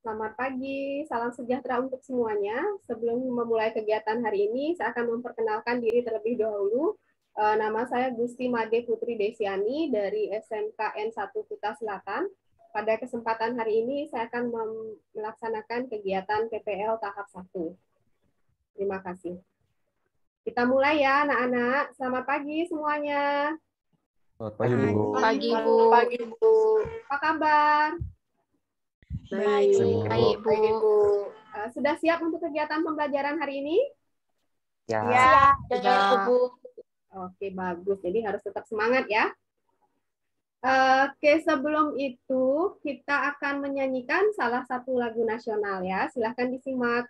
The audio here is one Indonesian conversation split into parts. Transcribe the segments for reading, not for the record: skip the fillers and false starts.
Selamat pagi, salam sejahtera untuk semuanya. Sebelum memulai kegiatan hari ini, saya akan memperkenalkan diri terlebih dahulu. Nama saya Gusti Made Putri Desiani dari SMK N1 Kuta Selatan. Pada kesempatan hari ini, saya akan melaksanakan kegiatan PPL tahap 1. Terima kasih. Kita mulai ya, anak-anak. Selamat pagi semuanya. Selamat pagi, Bu. Pagi, Bu. Pagi, Bu. Apa kabar? Baik, Bu. Bu. Sudah siap untuk kegiatan pembelajaran hari ini? Ya. Sudah, Bu. Oke, bagus. Jadi harus tetap semangat ya. Oke, sebelum itu kita akan menyanyikan salah satu lagu nasional ya. Silahkan disimak.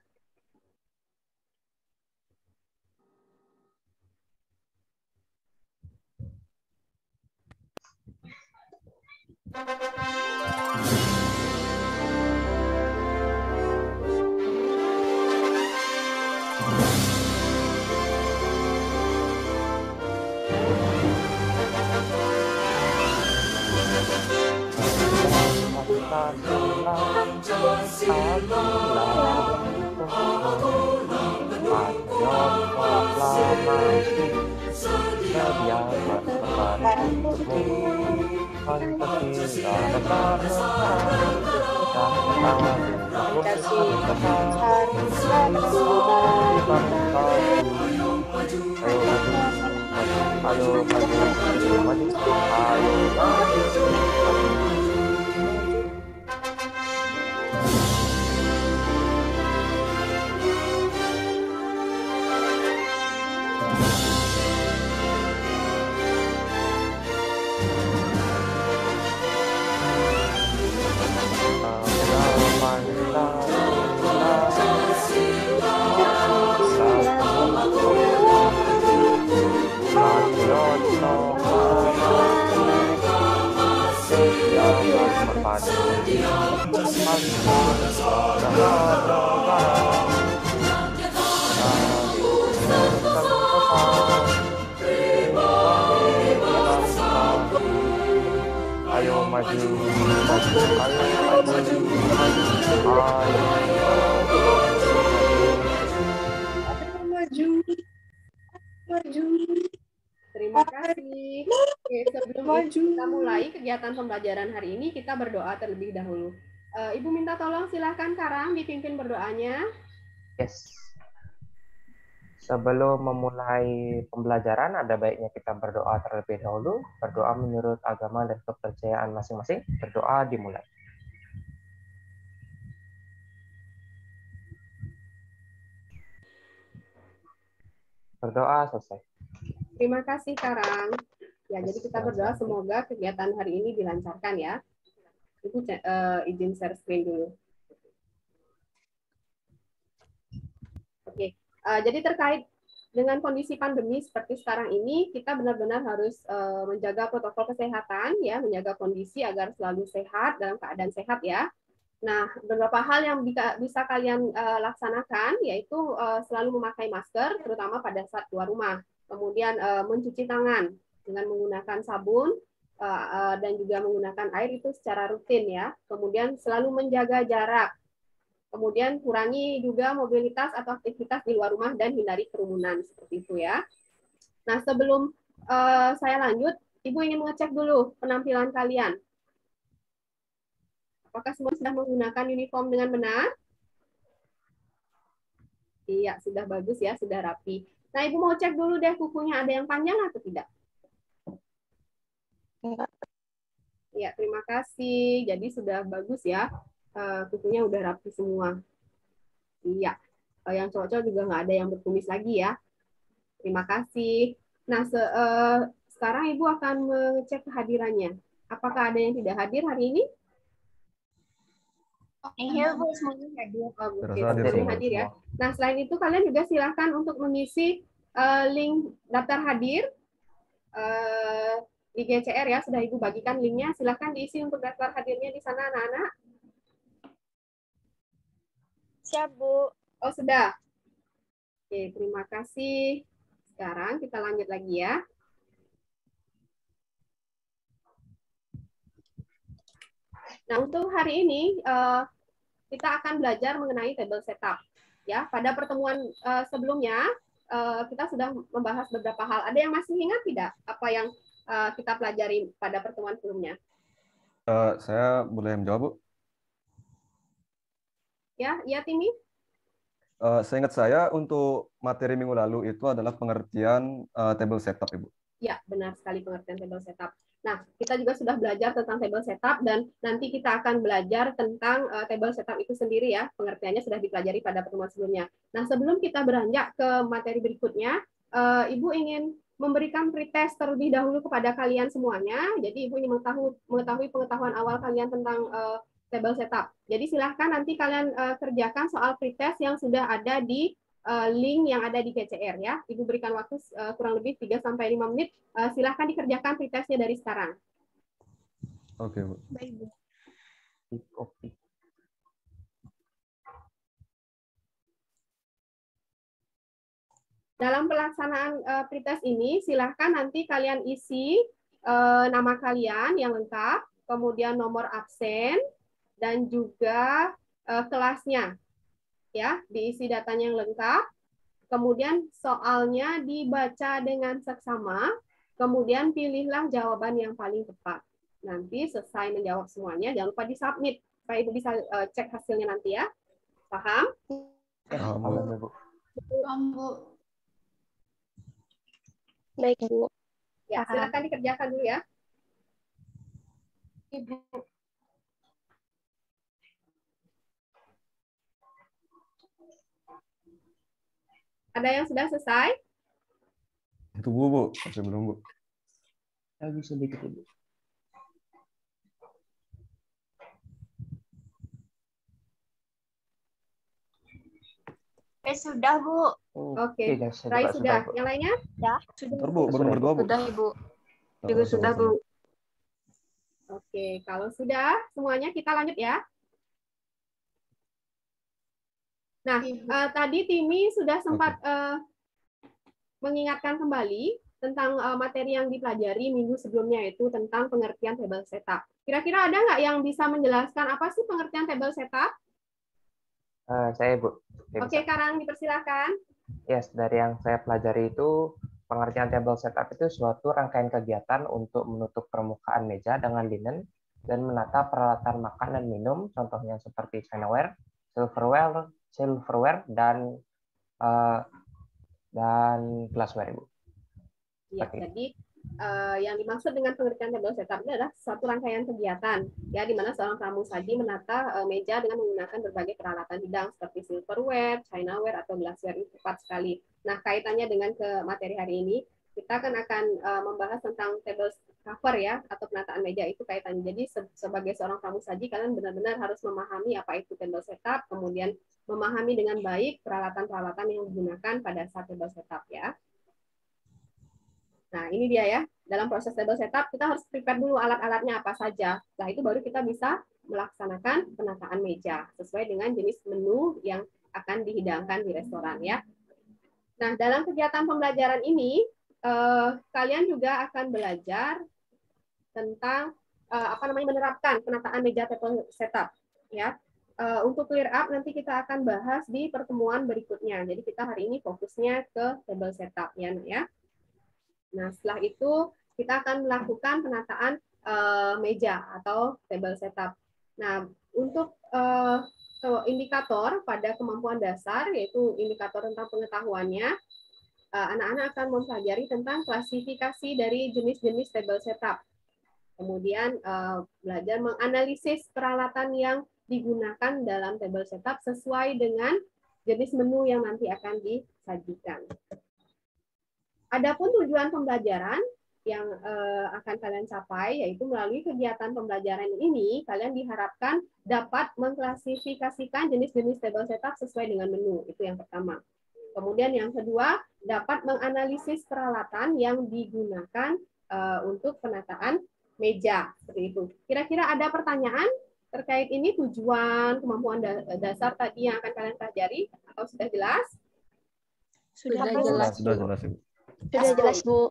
Terima kasih. Oke, sebelum kita mulai kegiatan pembelajaran hari ini, kita berdoa terlebih dahulu. Ibu minta tolong silahkan Karang dipimpin berdoanya. Yes. Sebelum memulai pembelajaran, ada baiknya kita berdoa terlebih dahulu. Berdoa menurut agama dan kepercayaan masing-masing. Berdoa dimulai. Berdoa selesai. Terima kasih Karang. Ya, jadi kita berdoa semoga kegiatan hari ini dilancarkan ya. Ibu izin share screen dulu. Oke, jadi terkait dengan kondisi pandemi seperti sekarang ini, kita benar-benar harus menjaga protokol kesehatan, ya, menjaga kondisi agar selalu sehat dalam keadaan sehat ya. Nah, beberapa hal yang bisa kalian laksanakan yaitu selalu memakai masker, terutama pada saat keluar rumah. Kemudian mencuci tangan dengan menggunakan sabun dan juga menggunakan air itu secara rutin ya. Kemudian selalu menjaga jarak. Kemudian kurangi juga mobilitas atau aktivitas di luar rumah dan hindari kerumunan seperti itu ya. Nah, sebelum saya lanjut, Ibu ingin mengecek dulu penampilan kalian. Apakah semua sudah menggunakan uniform dengan benar? Iya, sudah bagus ya, sudah rapi. Nah, Ibu mau cek dulu deh kukunya ada yang panjang atau tidak? Enggak. Iya, terima kasih. Jadi sudah bagus ya. Kukunya udah rapi semua. Iya. Yang cowok-cowok juga nggak ada yang berkumis lagi ya. Terima kasih. Nah, sekarang Ibu akan mengecek kehadirannya. Apakah ada yang tidak hadir hari ini? Iya, Bu, semuanya hadir. Oke, semuanya hadir ya. Nah, selain itu kalian juga silahkan untuk mengisi link daftar hadir di GCR ya. Sudah Ibu bagikan linknya. Silahkan diisi untuk daftar hadirnya di sana, anak-anak. Siap, Bu. Oh, sudah. Oke, terima kasih. Sekarang kita lanjut lagi ya. Nah, untuk hari ini kita akan belajar mengenai table setup. Ya, pada pertemuan sebelumnya kita sudah membahas beberapa hal. Ada yang masih ingat tidak apa yang kita pelajari pada pertemuan sebelumnya? Saya boleh menjawab, Bu? Ya, iya Timi? Seingat saya untuk materi minggu lalu itu adalah pengertian table setup, Ibu. Ya, benar sekali pengertian table setup. Nah, kita juga sudah belajar tentang table setup dan nanti kita akan belajar tentang table setup itu sendiri ya. Pengertiannya sudah dipelajari pada pertemuan sebelumnya. Nah, sebelum kita beranjak ke materi berikutnya, Ibu ingin memberikan pretest terlebih dahulu kepada kalian semuanya. Jadi Ibu ingin mengetahui pengetahuan awal kalian tentang table setup. Jadi silahkan nanti kalian kerjakan soal pretest yang sudah ada di link yang ada di PCR ya. Ibu berikan waktu kurang lebih 3-5 menit. Silahkan dikerjakan pretestnya dari sekarang. Oke, Bu. Baik, Bu. Dalam pelaksanaan pretest ini, silahkan nanti kalian isi nama kalian yang lengkap, kemudian nomor absen, dan juga kelasnya. Ya, diisi datanya yang lengkap. Kemudian soalnya dibaca dengan seksama, kemudian pilihlah jawaban yang paling tepat. Nanti selesai menjawab semuanya, jangan lupa disubmit supaya Ibu bisa cek hasilnya nanti ya. Paham? Paham, Bu. Paham, Bu. Baik, Bu. Ya, silakan dikerjakan dulu ya. Ibu. Ada yang sudah selesai? Itu Bu. Masih belum, Bu. Lagi sedikit, Ibu. Sudah, Bu. Oke. Rai sudah. Yang lainnya? Bentar, Bu. Baru nomor 2, Bu. Sudah, Ibu. Juga sudah, Bu. Oke, kalau sudah semuanya kita lanjut ya. Nah, tadi Timi sudah sempat mengingatkan kembali tentang materi yang dipelajari minggu sebelumnya, itu tentang pengertian table setup. Kira-kira ada nggak yang bisa menjelaskan apa sih pengertian table setup? Saya, Bu. Oke, Karang, dipersilakan. Yes, dari yang saya pelajari itu, pengertian table setup itu suatu rangkaian kegiatan untuk menutup permukaan meja dengan linen dan menata peralatan makan dan minum, contohnya seperti chinaware, silverware dan glassware, Ibu. Ya, jadi yang dimaksud dengan pengertian table setup ini adalah suatu rangkaian kegiatan ya di mana seorang pramusaji menata meja dengan menggunakan berbagai peralatan hidang seperti silverware, chinaware atau glassware. Itu tepat sekali. Nah, kaitannya dengan ke materi hari ini, kita akan membahas tentang table cover ya atau penataan meja, itu kaitannya. Jadi sebagai seorang pramusaji kalian benar-benar harus memahami apa itu table setup, kemudian memahami dengan baik peralatan-peralatan yang digunakan pada saat table setup ya. Nah, ini dia ya. Dalam proses table setup, kita harus prepare dulu alat-alatnya apa saja. Setelah itu baru kita bisa melaksanakan penataan meja sesuai dengan jenis menu yang akan dihidangkan di restoran ya. Nah, dalam kegiatan pembelajaran ini, kalian juga akan belajar tentang menerapkan penataan meja table setup ya. Untuk clear up nanti kita akan bahas di pertemuan berikutnya. Jadi kita hari ini fokusnya ke table setup ya. Nah, setelah itu kita akan melakukan penataan meja atau table setup. Nah, untuk indikator pada kemampuan dasar, yaitu indikator tentang pengetahuannya, anak-anak akan mempelajari tentang klasifikasi dari jenis-jenis table setup. Kemudian belajar menganalisis peralatan yang digunakan dalam table setup sesuai dengan jenis menu yang nanti akan disajikan. Adapun tujuan pembelajaran yang akan kalian capai, yaitu melalui kegiatan pembelajaran ini, kalian diharapkan dapat mengklasifikasikan jenis-jenis table setup sesuai dengan menu. Itu yang pertama. Kemudian yang kedua, dapat menganalisis peralatan yang digunakan untuk penataan meja. Seperti itu. Kira-kira ada pertanyaan terkait ini, tujuan, kemampuan dasar tadi yang akan kalian pelajari, atau sudah jelas? Sudah jelas, Bu. Sudah jelas, Ibu. Sudah jelas, Bu.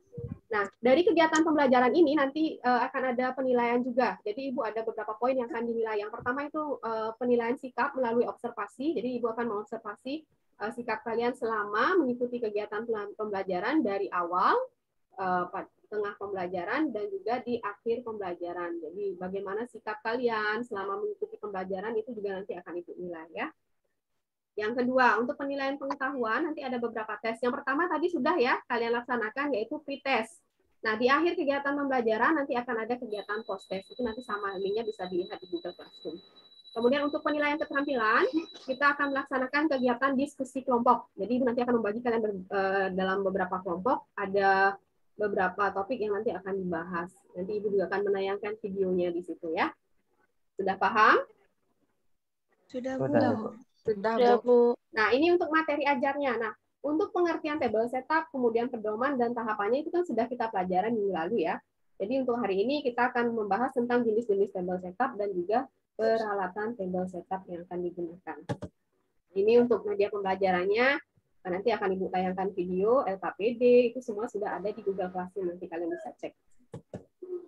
Nah, dari kegiatan pembelajaran ini nanti akan ada penilaian juga. Jadi Ibu ada beberapa poin yang akan dinilai. Yang pertama itu penilaian sikap melalui observasi. Jadi Ibu akan mengobservasi sikap kalian selama mengikuti kegiatan pembelajaran dari awal, tengah pembelajaran, dan juga di akhir pembelajaran. Jadi bagaimana sikap kalian selama mengikuti pembelajaran itu juga nanti akan Ibu nilai ya. Yang kedua, untuk penilaian pengetahuan nanti ada beberapa tes. Yang pertama tadi sudah ya kalian laksanakan, yaitu pretest. Nah, di akhir kegiatan pembelajaran nanti akan ada kegiatan post-test. Itu nanti sama linknya bisa dilihat di Google Classroom. Kemudian untuk penilaian keterampilan, kita akan melaksanakan kegiatan diskusi kelompok. Jadi nanti akan membagi kalian dalam beberapa kelompok. Ada beberapa topik yang nanti akan dibahas. Nanti Ibu juga akan menayangkan videonya di situ ya. Sudah paham? Sudah, Sudah, Bu. Bu. Sudah, Bu. Nah, ini untuk materi ajarnya. Nah, untuk pengertian table setup, kemudian pedoman dan tahapannya itu kan sudah kita pelajari minggu lalu ya. Jadi untuk hari ini kita akan membahas tentang jenis-jenis table setup dan juga peralatan table setup yang akan digunakan. Ini untuk media pembelajarannya. Nanti akan Ibu tayangkan video, LKPD, itu semua sudah ada di Google Classroom, nanti kalian bisa cek.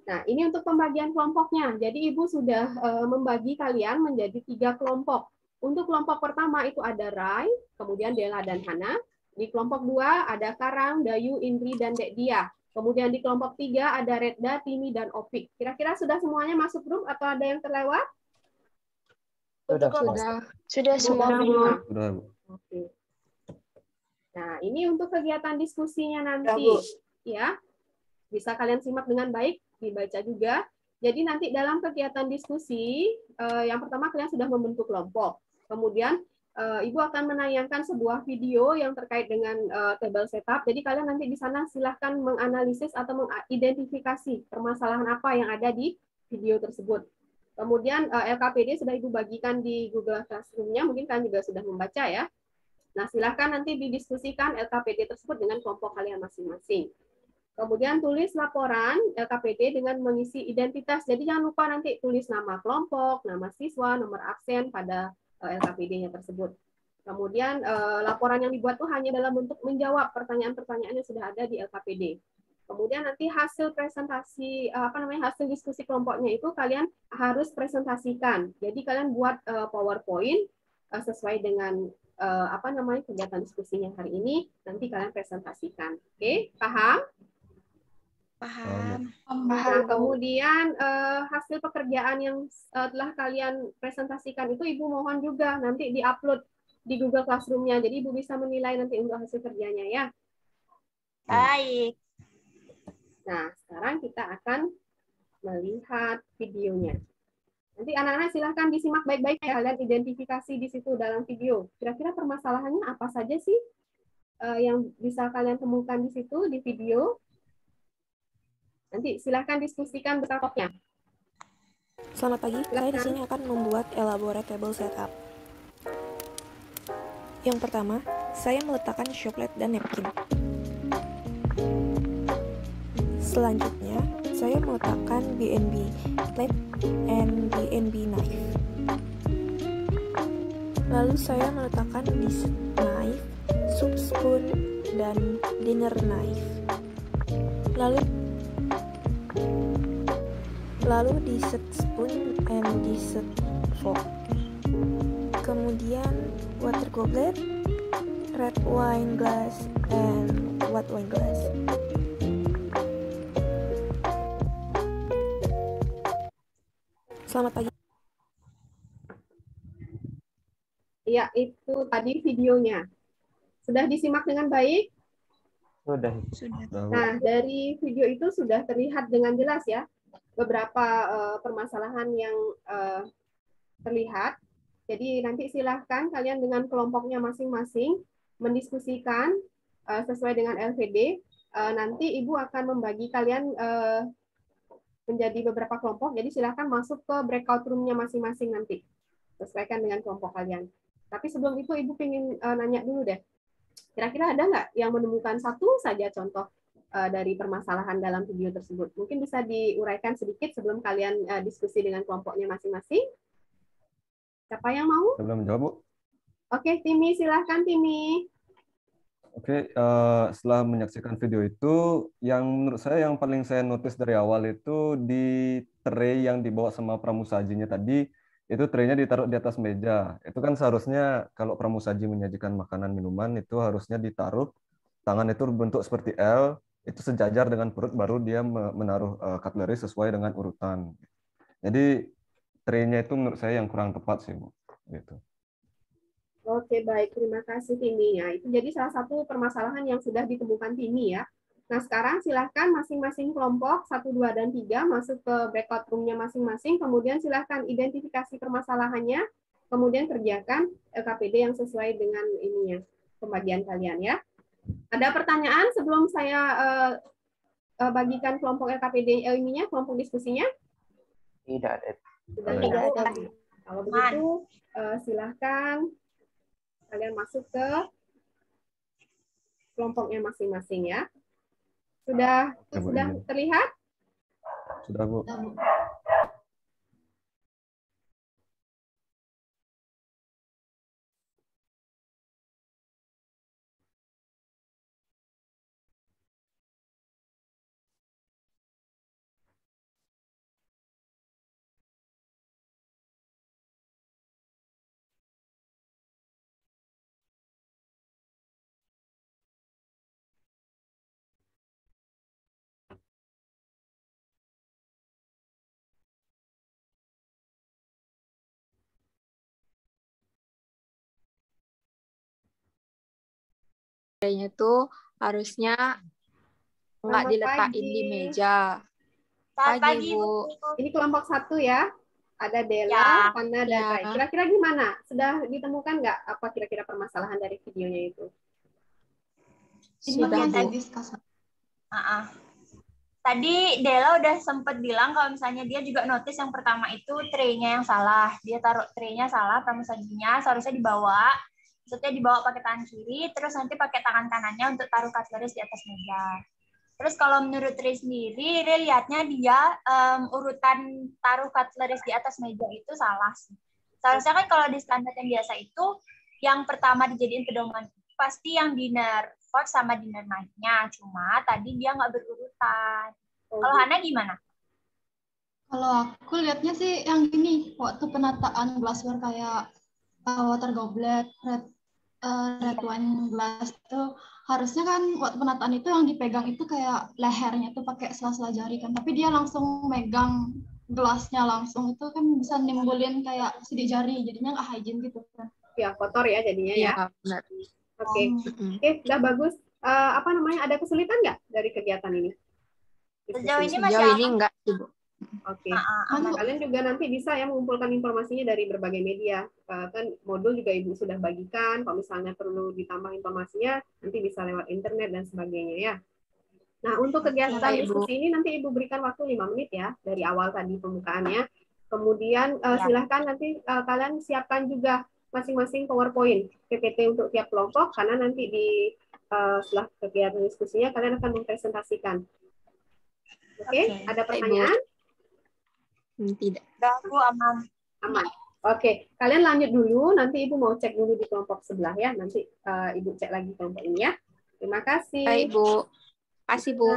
Nah, ini untuk pembagian kelompoknya. Jadi Ibu sudah membagi kalian menjadi 3 kelompok. Untuk kelompok pertama itu ada Rai, kemudian Dela dan Hana. Di kelompok 2 ada Karang, Dayu, Indri, dan Dek Dia. Kemudian di kelompok 3 ada Redda, Timi, dan Opik. Kira-kira sudah semuanya masuk grup atau ada yang terlewat? Sudah semua, Bu. Sudah, Bu. Oke. Nah, ini untuk kegiatan diskusinya nanti. Ya, bisa kalian simak dengan baik, dibaca juga. Jadi nanti dalam kegiatan diskusi, yang pertama kalian sudah membentuk kelompok. Kemudian Ibu akan menayangkan sebuah video yang terkait dengan table setup. Jadi kalian nanti di sana silahkan menganalisis atau mengidentifikasi permasalahan apa yang ada di video tersebut. Kemudian LKPD sudah Ibu bagikan di Google Classroom-nya, mungkin kalian juga sudah membaca ya. Nah, silahkan nanti didiskusikan LKPD tersebut dengan kelompok kalian masing-masing. Kemudian tulis laporan LKPD dengan mengisi identitas. Jadi jangan lupa nanti tulis nama kelompok, nama siswa, nomor absen pada LKPD-nya tersebut. Kemudian laporan yang dibuat itu hanya dalam bentuk menjawab pertanyaan-pertanyaan yang sudah ada di LKPD. Kemudian nanti hasil presentasi hasil diskusi kelompoknya itu kalian harus presentasikan. Jadi kalian buat PowerPoint sesuai dengan kegiatan diskusinya hari ini, nanti kalian presentasikan. Oke, paham? Paham. Nah, kemudian hasil pekerjaan yang telah kalian presentasikan itu Ibu mohon juga nanti diupload di Google Classroom-nya. Jadi Ibu bisa menilai nanti untuk hasil kerjanya ya. Baik. Nah, sekarang kita akan melihat videonya. Nanti anak-anak silahkan disimak baik-baik ya, kalian identifikasi di situ dalam video. Kira-kira permasalahannya apa saja sih yang bisa kalian temukan di situ di video? Nanti silahkan diskusikan bersama-sama. Selamat pagi, saya di sini akan membuat elaborate table setup. Yang pertama, saya meletakkan shoplet dan napkin. Selanjutnya, saya meletakkan BNB plate and BNB knife. Lalu saya meletakkan dessert knife, soup spoon, dan dinner knife. Lalu dessert spoon and dessert fork. Kemudian water goblet, red wine glass, and white wine glass. Selamat pagi. Ya, itu tadi videonya. Sudah disimak dengan baik? Sudah. Nah, dari video itu sudah terlihat dengan jelas ya beberapa permasalahan yang terlihat. Jadi nanti silahkan kalian dengan kelompoknya masing-masing mendiskusikan sesuai dengan LVD. Nanti Ibu akan membagi kalian menjadi beberapa kelompok. Jadi silahkan masuk ke breakout room-nya masing-masing nanti. Sesuaikan dengan kelompok kalian. Tapi sebelum itu Ibu ingin nanya dulu deh. Kira-kira ada nggak yang menemukan satu saja contoh dari permasalahan dalam video tersebut? Mungkin bisa diuraikan sedikit sebelum kalian diskusi dengan kelompoknya masing-masing. Siapa yang mau? Sebelum menjawab, Bu. Oke, Timi, silahkan Timi. Oke, setelah menyaksikan video itu, yang menurut saya yang paling saya notice dari awal itu di tray yang dibawa sama pramusajinya tadi, itu traynya ditaruh di atas meja. Itu kan seharusnya kalau pramusaji menyajikan makanan minuman itu harusnya ditaruh, tangan itu berbentuk seperti L, itu sejajar dengan perut, baru dia menaruh cutlery sesuai dengan urutan. Jadi traynya itu menurut saya yang kurang tepat sih, Bu. Gitu. Oke, baik. Terima kasih Timi. Ya, itu jadi salah satu permasalahan yang sudah ditemukan Timi ya. Nah, sekarang silahkan masing-masing kelompok 1, 2, dan 3 masuk ke breakout room-nya masing-masing. Kemudian silahkan identifikasi permasalahannya. Kemudian kerjakan LKPD yang sesuai dengan ininya, pembagian kalian ya. Ada pertanyaan sebelum saya bagikan kelompok LKPD ininya, kelompok diskusinya? Tidak ada. Sudah tidak ada. Kalau begitu, silahkan kalian masuk ke kelompoknya masing-masing ya. Sudah terlihat? Sudah, Bu. Traynya tuh harusnya nggak Selamat diletakin pagi. di meja. Selamat pagi, Bu. Ini kelompok 1 ya. Ada Dela, Ya. Fana, dan Ya. Rai. Kira-kira gimana? Sudah ditemukan nggak apa kira-kira permasalahan dari videonya itu? Sudah, Bu. Tadi Dela udah sempet bilang kalau misalnya dia juga notice yang pertama itu tray-nya yang salah. Dia taruh tray-nya salah, pramusajinya seharusnya dibawa. Maksudnya dibawa pakai tangan kiri, terus nanti pakai tangan kanannya untuk taruh cutlery di atas meja. Terus kalau menurut Ray sendiri, Ray lihatnya dia urutan taruh cutlery di atas meja itu salah sih. Seharusnya kan kalau di standar yang biasa itu, yang pertama dijadiin pedoman pasti yang dinner first sama dinner night-nya. Cuma tadi dia nggak berurutan. Kalau Hana gimana? Kalau aku lihatnya sih yang gini, waktu penataan glassware kayak water goblet, red wine glass itu harusnya kan waktu penataan itu yang dipegang itu kayak lehernya tuh pakai sela-sela jari kan, tapi dia langsung megang gelasnya langsung, itu kan bisa nimbulin kayak sidik jari, jadinya nggak hygiene gitu kan. Ya, kotor ya jadinya ya. Iya, benar. Oke, udah bagus. Apa namanya? Ada kesulitan nggak dari kegiatan ini? Sejauh ini masih Sejauh ini aman. enggak, Ibu. Oke. Nah, kalian juga nanti bisa ya mengumpulkan informasinya dari berbagai media. Kan modul juga Ibu sudah bagikan. Kalau misalnya perlu ditambah informasinya, nanti bisa lewat internet dan sebagainya ya. Nah, untuk kegiatan diskusi ini nanti Ibu berikan waktu 5 menit ya, dari awal tadi pembukaannya. Kemudian silahkan nanti kalian siapkan juga masing-masing PowerPoint PPT untuk tiap kelompok, karena nanti di setelah kegiatan diskusinya kalian akan mempresentasikan. Oke, ada pertanyaan? Tidak. Aku aman. Aman. Oke, kalian lanjut dulu. Nanti Ibu mau cek dulu di kelompok sebelah ya. Nanti Ibu cek lagi kelompok ini ya. Terima kasih. Baik, Bu. Kasih, Bu.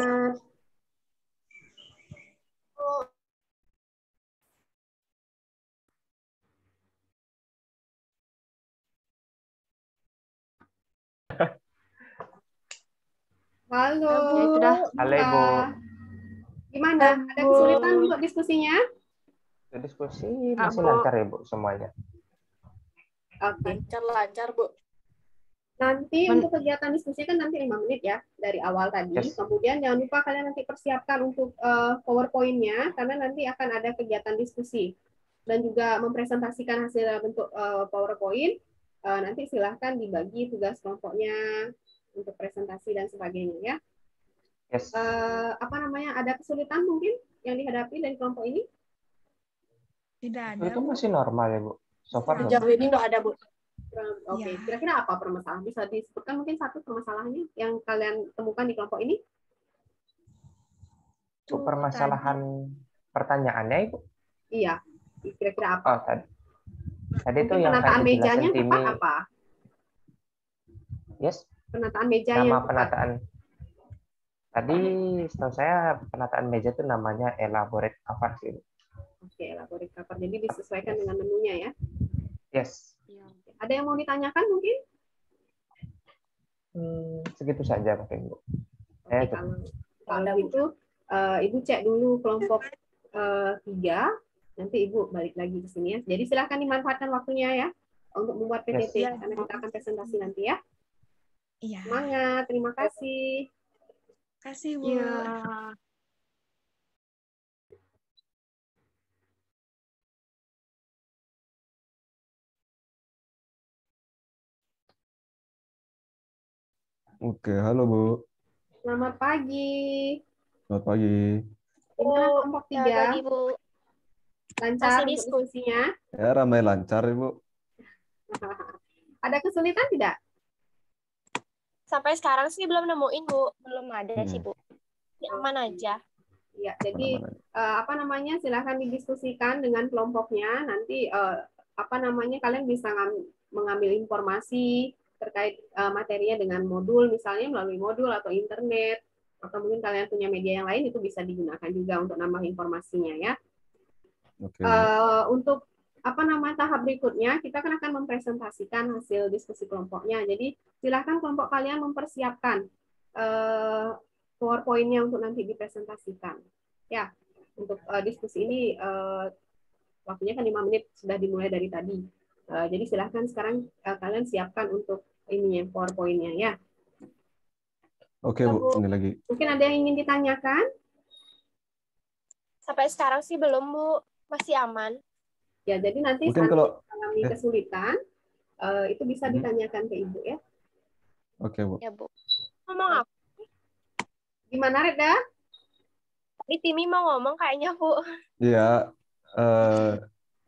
Halo. Ya, sudah. Halo, Ibu. Gimana? Ada kesulitan untuk diskusinya? Diskusi masih lancar ya, Bu, semuanya. Oke. Lancar, Bu. Nanti untuk kegiatan diskusi kan nanti 5 menit ya dari awal tadi. Yes. Kemudian jangan lupa kalian nanti persiapkan untuk PowerPoint-nya, karena nanti akan ada kegiatan diskusi dan juga mempresentasikan hasil bentuk PowerPoint. Nanti silahkan dibagi tugas kelompoknya untuk presentasi dan sebagainya ya. Yes. Apa namanya? Ada kesulitan mungkin yang dihadapi dari kelompok ini? Tidak ada. Itu masih normal ya, Bu. So far Sejauh ini nggak ada, Bu. Oke, kira-kira apa permasalahan? Bisa disebutkan mungkin satu permasalahannya yang kalian temukan di kelompok ini? Bu, permasalahan pertanyaannya, Ibu? Iya, kira-kira apa? Oh, tadi itu Mungkin yang penataan tadi mejanya dijelasin tepat Timi. apa? Yes. Penataan meja Nama yang tepat. penataan tadi setahu saya penataan meja itu namanya elaborate cover sih. Oke, elaborate cover. Jadi disesuaikan dengan menunya ya. Yes. Ada yang mau ditanyakan mungkin? Segitu saja mungkin Bu. Oke, kalau itu Ibu cek dulu kelompok 3, nanti Ibu balik lagi ke sini ya. Jadi silahkan dimanfaatkan waktunya ya untuk membuat PPT karena kita akan presentasi nanti ya. Iya. Semangat, terima kasih. Terima kasih, Bu. Oke, halo Bu. Selamat pagi. Selamat pagi. Gimana kelompok 3? Pagi, Bu. Lancar Masih untuk diskusi. diskusinya? Ya, ramai lancar, Ibu. Ada kesulitan tidak? Sampai sekarang sih belum nemuin, Bu. Belum ada sih, Bu. Ya, aman aja. Ya, jadi apa namanya? Silahkan didiskusikan dengan kelompoknya. Nanti apa namanya? Kalian bisa mengambil informasi terkait materinya dengan modul, misalnya melalui modul atau internet, atau mungkin kalian punya media yang lain itu bisa digunakan juga untuk nambah informasinya ya. Oke. Untuk apa namanya tahap berikutnya kita akan mempresentasikan hasil diskusi kelompoknya. Jadi silahkan kelompok kalian mempersiapkan PowerPoint-nya untuk nanti dipresentasikan. Ya, untuk diskusi ini waktunya kan 5 menit sudah dimulai dari tadi. Jadi silahkan sekarang kalian siapkan untuk ininya PowerPoint-nya ya. Oke, Bu, ini lagi. Mungkin ada yang ingin ditanyakan? Sampai sekarang sih belum, Bu. Masih aman. Ya, jadi nanti Mungkin saat kalau mengalami kesulitan itu bisa ditanyakan ke Ibu ya. Oke, Bu. Ya, Bu. Ngomong apa? Gimana, Reda? Tadi Timi mau ngomong kayaknya, Bu. Iya,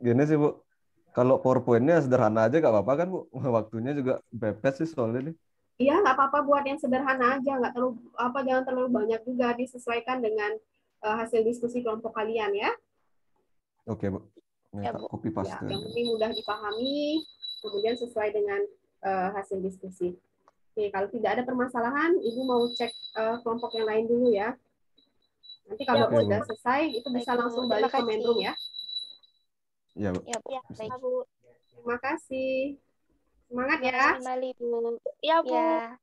gini sih, Bu. Kalau PowerPoint-nya sederhana aja nggak apa-apa kan, Bu? Waktunya juga pepet sih soalnya nih. Iya, nggak apa-apa buat yang sederhana aja, nggak terlalu jangan terlalu banyak juga, disesuaikan dengan hasil diskusi kelompok kalian ya. Oke, Bu. Ini tak copy Ya, paste. yang penting mudah dipahami, kemudian sesuai dengan hasil diskusi. Oke, kalau tidak ada permasalahan, Ibu mau cek kelompok yang lain dulu ya. Nanti kalau Oke, sudah Bu. selesai, itu bisa Baik, Bu. langsung balik ke Terima main room kasih. ya. Iya, Bu. Ya, Bu. Ya, baik, Bu. Terima kasih. Semangat Terima ya. kasih kembali, Bu. Ya, Bu. Ya.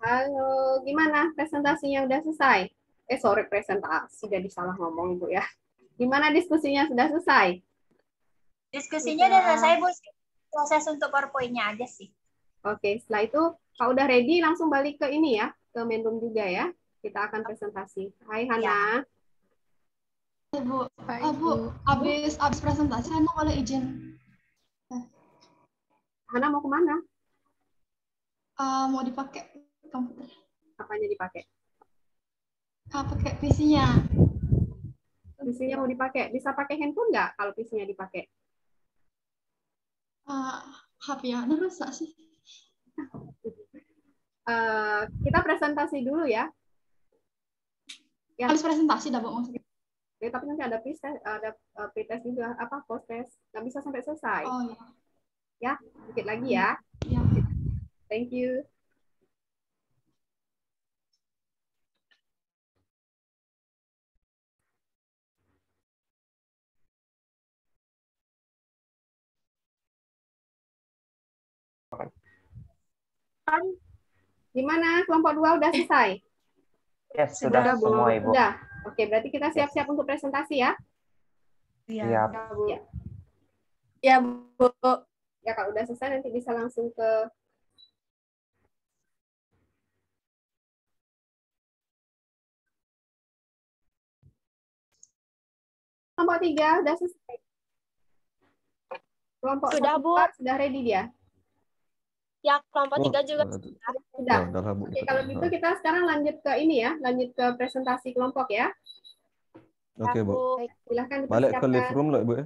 Halo, gimana presentasinya udah selesai? Sorry, presentasi, jadi salah ngomong Ibu ya. Gimana diskusinya sudah selesai? Diskusinya udah selesai, Bu. Proses untuk PowerPoint-nya aja sih. Oke, setelah itu kalau udah ready langsung balik ke ini ya, ke main room juga ya. Kita akan presentasi. Hai Hana. Bu, Bu, habis presentasi Hana boleh izin. Hana mau kemana? Mau dipakai komputer. Apanya dipakai? Pakai PC-nya. PC-nya mau dipakai. Bisa pakai handphone nggak kalau PC-nya dipakai? HP-nya ada rusak sih. Kita presentasi dulu ya. Habis presentasi dah, Bu, maksudnya. Ya, tapi nanti ada pretest juga, post test. Nggak bisa sampai selesai. Oh iya. Ya, sedikit lagi ya. Iya. Thank you. Gimana? Kelompok 2 udah selesai? Yes, sudah semua, Ibu. Sudah. Oke, berarti kita siap-siap untuk presentasi ya. Siap. Ya. Ya, Bu. Ya, kalau udah selesai nanti bisa langsung ke kelompok 3 udah selesai. Kelompok Sudah, 1, Bu. 4 sudah ready dia. Ya, kelompok 3 juga Sudah. Udah, Bu. Oke, kalau gitu kita sekarang lanjut ke ini ya, lanjut ke presentasi kelompok ya. Oke, Bu. Silahkan Balik ke live dipersiapkan. room lah, Bu.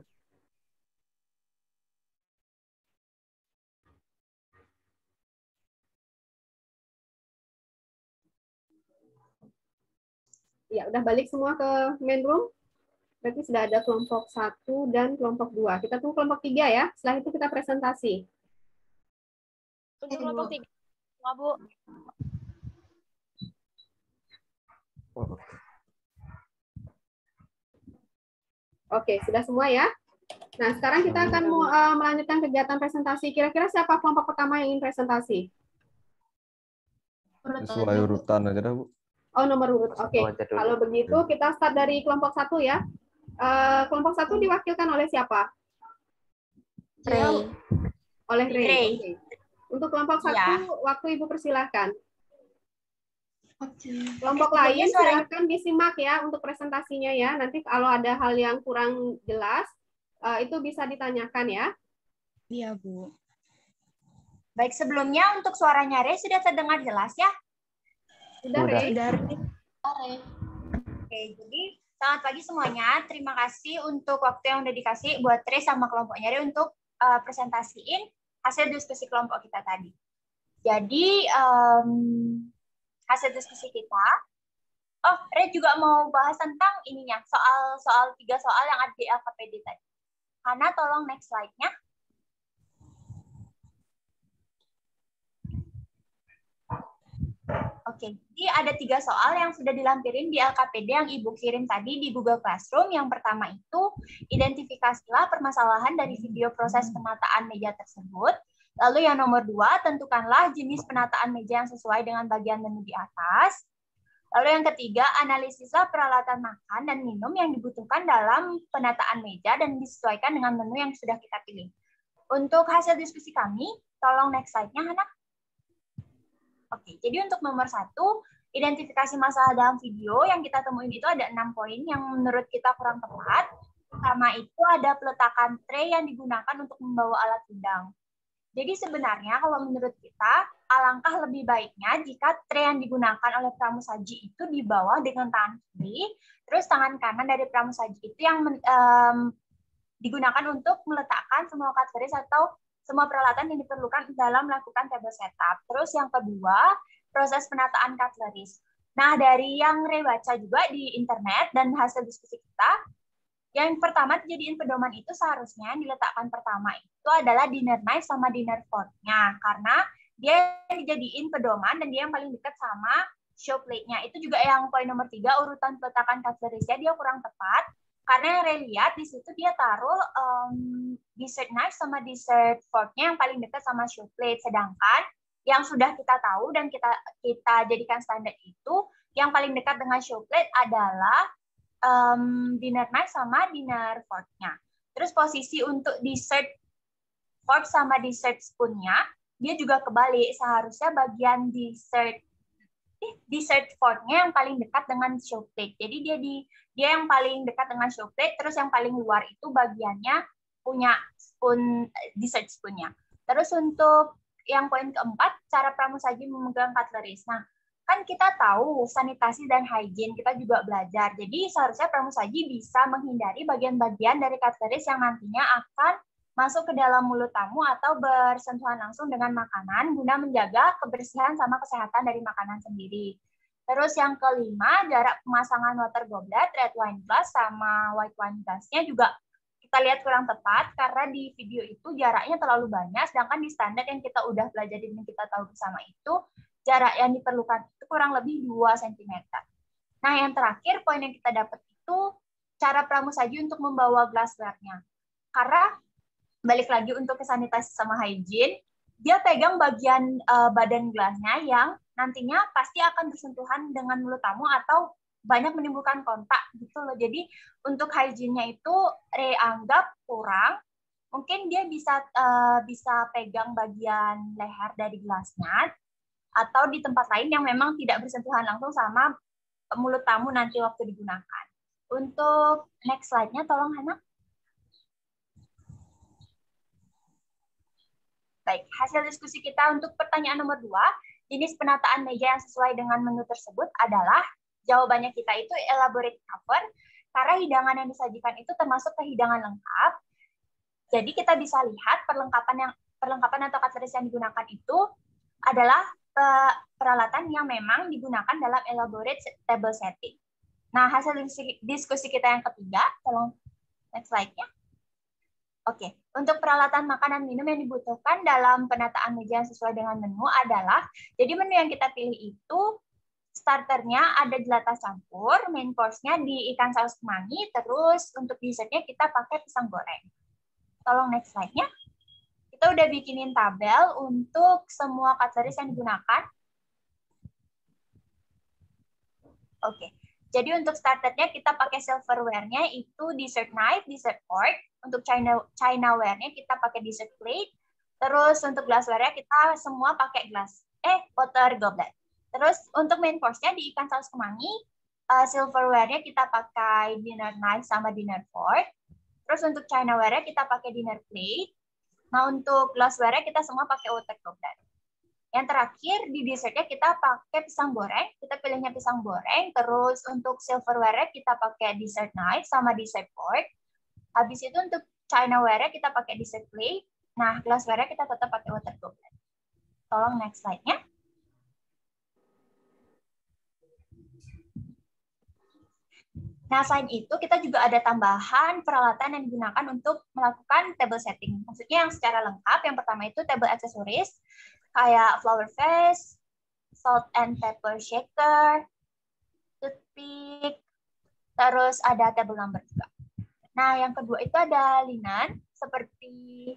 Ya, udah balik semua ke main room. Berarti sudah ada kelompok 1 dan kelompok 2. Kita tunggu kelompok 3 ya. Setelah itu kita presentasi. Untuk kelompok 3, semua Bu. Oke, sudah semua ya. Nah, sekarang kita akan melanjutkan kegiatan presentasi. Kira-kira siapa kelompok pertama yang ingin presentasi? Sesuai urutan aja dah, Bu. Oh, nomor urut. Oke. Kalau begitu kita start dari kelompok 1 ya. Kelompok 1 diwakilkan oleh siapa? Ray. Oleh Ray. Ray. Oke. Untuk kelompok 1, Ya. waktu Ibu persilahkan. Oke. Kelompok Oke, lain suara- silakan disimak ya untuk presentasinya ya. Nanti kalau ada hal yang kurang jelas, itu bisa ditanyakan ya. Iya, Bu. Baik, sebelumnya untuk suaranya Ray sudah terdengar jelas ya? Sudah, Sudah. Ray? Oke, jadi selamat pagi semuanya. Terima kasih untuk waktu yang udah dikasih buat Ray sama kelompoknya Ray untuk presentasiin hasil diskusi kelompok kita tadi. Jadi, hasil diskusi kita, Ray juga mau bahas tentang ininya, soal 3 soal yang ada di LKPD tadi. Hana, tolong next slide-nya. Oke, jadi ada 3 soal yang sudah dilampirin di LKPD yang Ibu kirim tadi di Google Classroom. Yang pertama itu, identifikasilah permasalahan dari video proses penataan meja tersebut. Lalu yang nomor 2, tentukanlah jenis penataan meja yang sesuai dengan bagian menu di atas. Lalu yang ketiga, analisislah peralatan makan dan minum yang dibutuhkan dalam penataan meja dan disesuaikan dengan menu yang sudah kita pilih. Untuk hasil diskusi kami, tolong next slide-nya, Hana. Oke, jadi untuk nomor 1, identifikasi masalah dalam video yang kita temuin itu ada 6 poin yang menurut kita kurang tepat. Pertama itu ada peletakan tray yang digunakan untuk membawa alat udang. Jadi sebenarnya kalau menurut kita, alangkah lebih baiknya jika tray yang digunakan oleh pramusaji itu dibawa dengan tangan kiri, terus tangan kanan dari pramusaji itu yang digunakan untuk meletakkan semua cutleries atau semua peralatan yang diperlukan dalam melakukan table setup. Terus yang kedua, proses penataan cutleries. Nah, dari yang Ray baca juga di internet dan hasil diskusi kita, yang pertama dijadiin pedoman itu seharusnya yang diletakkan pertama itu adalah dinner knife sama dinner fork-nya. Karena dia dijadiin pedoman dan dia yang paling dekat sama show plate-nya. Itu juga yang poin nomor 3, urutan peletakan cutleries-nya dia kurang tepat. Karena yang Ray lihat di situ dia taruh dessert knife sama dessert fork-nya yang paling dekat sama show plate. Sedangkan yang sudah kita tahu dan kita jadikan standar itu, yang paling dekat dengan show plate adalah dinner knife sama dinner fork-nya. Terus posisi untuk dessert fork sama dessert spoon-nya, dia juga kebalik. Seharusnya bagian dessert fork-nya yang paling dekat dengan show plate. Jadi dia yang paling dekat dengan show plate, terus yang paling luar itu bagiannya punya spoon, dessert spoon-nya. Terus untuk yang poin keempat, cara pramusaji memegang cutleries. Nah, kan kita tahu sanitasi dan hygiene, kita juga belajar. Jadi seharusnya pramusaji bisa menghindari bagian-bagian dari cutleries yang nantinya akan masuk ke dalam mulut tamu atau bersentuhan langsung dengan makanan guna menjaga kebersihan sama kesehatan dari makanan sendiri. Terus yang kelima, jarak pemasangan water goblet, red wine glass, sama white wine glass-nya juga kita lihat kurang tepat karena di video itu jaraknya terlalu banyak, sedangkan di standar yang kita udah belajar dan kita tahu bersama itu, jarak yang diperlukan itu kurang lebih 2 cm. Nah, yang terakhir, poin yang kita dapat itu cara pramusaji untuk membawa glassware-nya. Karena balik lagi untuk sanitasi sama hygiene, dia pegang bagian badan gelasnya yang nantinya pasti akan bersentuhan dengan mulut tamu atau banyak menimbulkan kontak gitu loh. Jadi untuk hygiene-nya itu Ray anggap kurang. Mungkin dia bisa pegang bagian leher dari gelasnya atau di tempat lain yang memang tidak bersentuhan langsung sama mulut tamu nanti waktu digunakan. Untuk next slide-nya tolong Hana. Baik, hasil diskusi kita untuk pertanyaan nomor 2, jenis penataan meja yang sesuai dengan menu tersebut adalah, jawabannya kita itu elaborate cover, karena hidangan yang disajikan itu termasuk ke hidangan lengkap. Jadi kita bisa lihat perlengkapan atau cutleries yang digunakan itu adalah peralatan yang memang digunakan dalam elaborate table setting. Nah, hasil diskusi kita yang ketiga, tolong next slide-nya. Oke, untuk peralatan makanan minum yang dibutuhkan dalam penataan meja yang sesuai dengan menu adalah, jadi menu yang kita pilih itu starternya ada gelato campur, main course-nya di ikan saus kemangi, terus untuk dessertnya kita pakai pisang goreng. Tolong next slide-nya. Kita udah bikinin tabel untuk semua cutleries yang digunakan. Oke, jadi untuk starternya kita pakai silverware-nya itu dessert knife, dessert fork. Untuk Chinaware-nya kita pakai dessert plate. Terus untuk glassware-nya kita semua pakai water goblet. Terus untuk main course-nya di ikan saus kemangi, silverware-nya kita pakai dinner knife sama dinner fork. Terus untuk Chinaware-nya kita pakai dinner plate. Nah untuk glassware-nya kita semua pakai water goblet. Yang terakhir di dessertnya kita pakai pisang goreng. Kita pilihnya pisang goreng. Terus untuk silverware-nya kita pakai dessert knife sama dessert fork. Habis itu untuk Chinaware-nya kita pakai dessert plate. Nah, glassware-nya kita tetap pakai water goblet. Tolong next slide-nya. Nah, selain itu kita juga ada tambahan peralatan yang digunakan untuk melakukan table setting. Maksudnya yang secara lengkap. Yang pertama itu table accessories kayak flower vase, salt and pepper shaker, toothpick, terus ada table number juga. Nah, yang kedua itu ada linen, seperti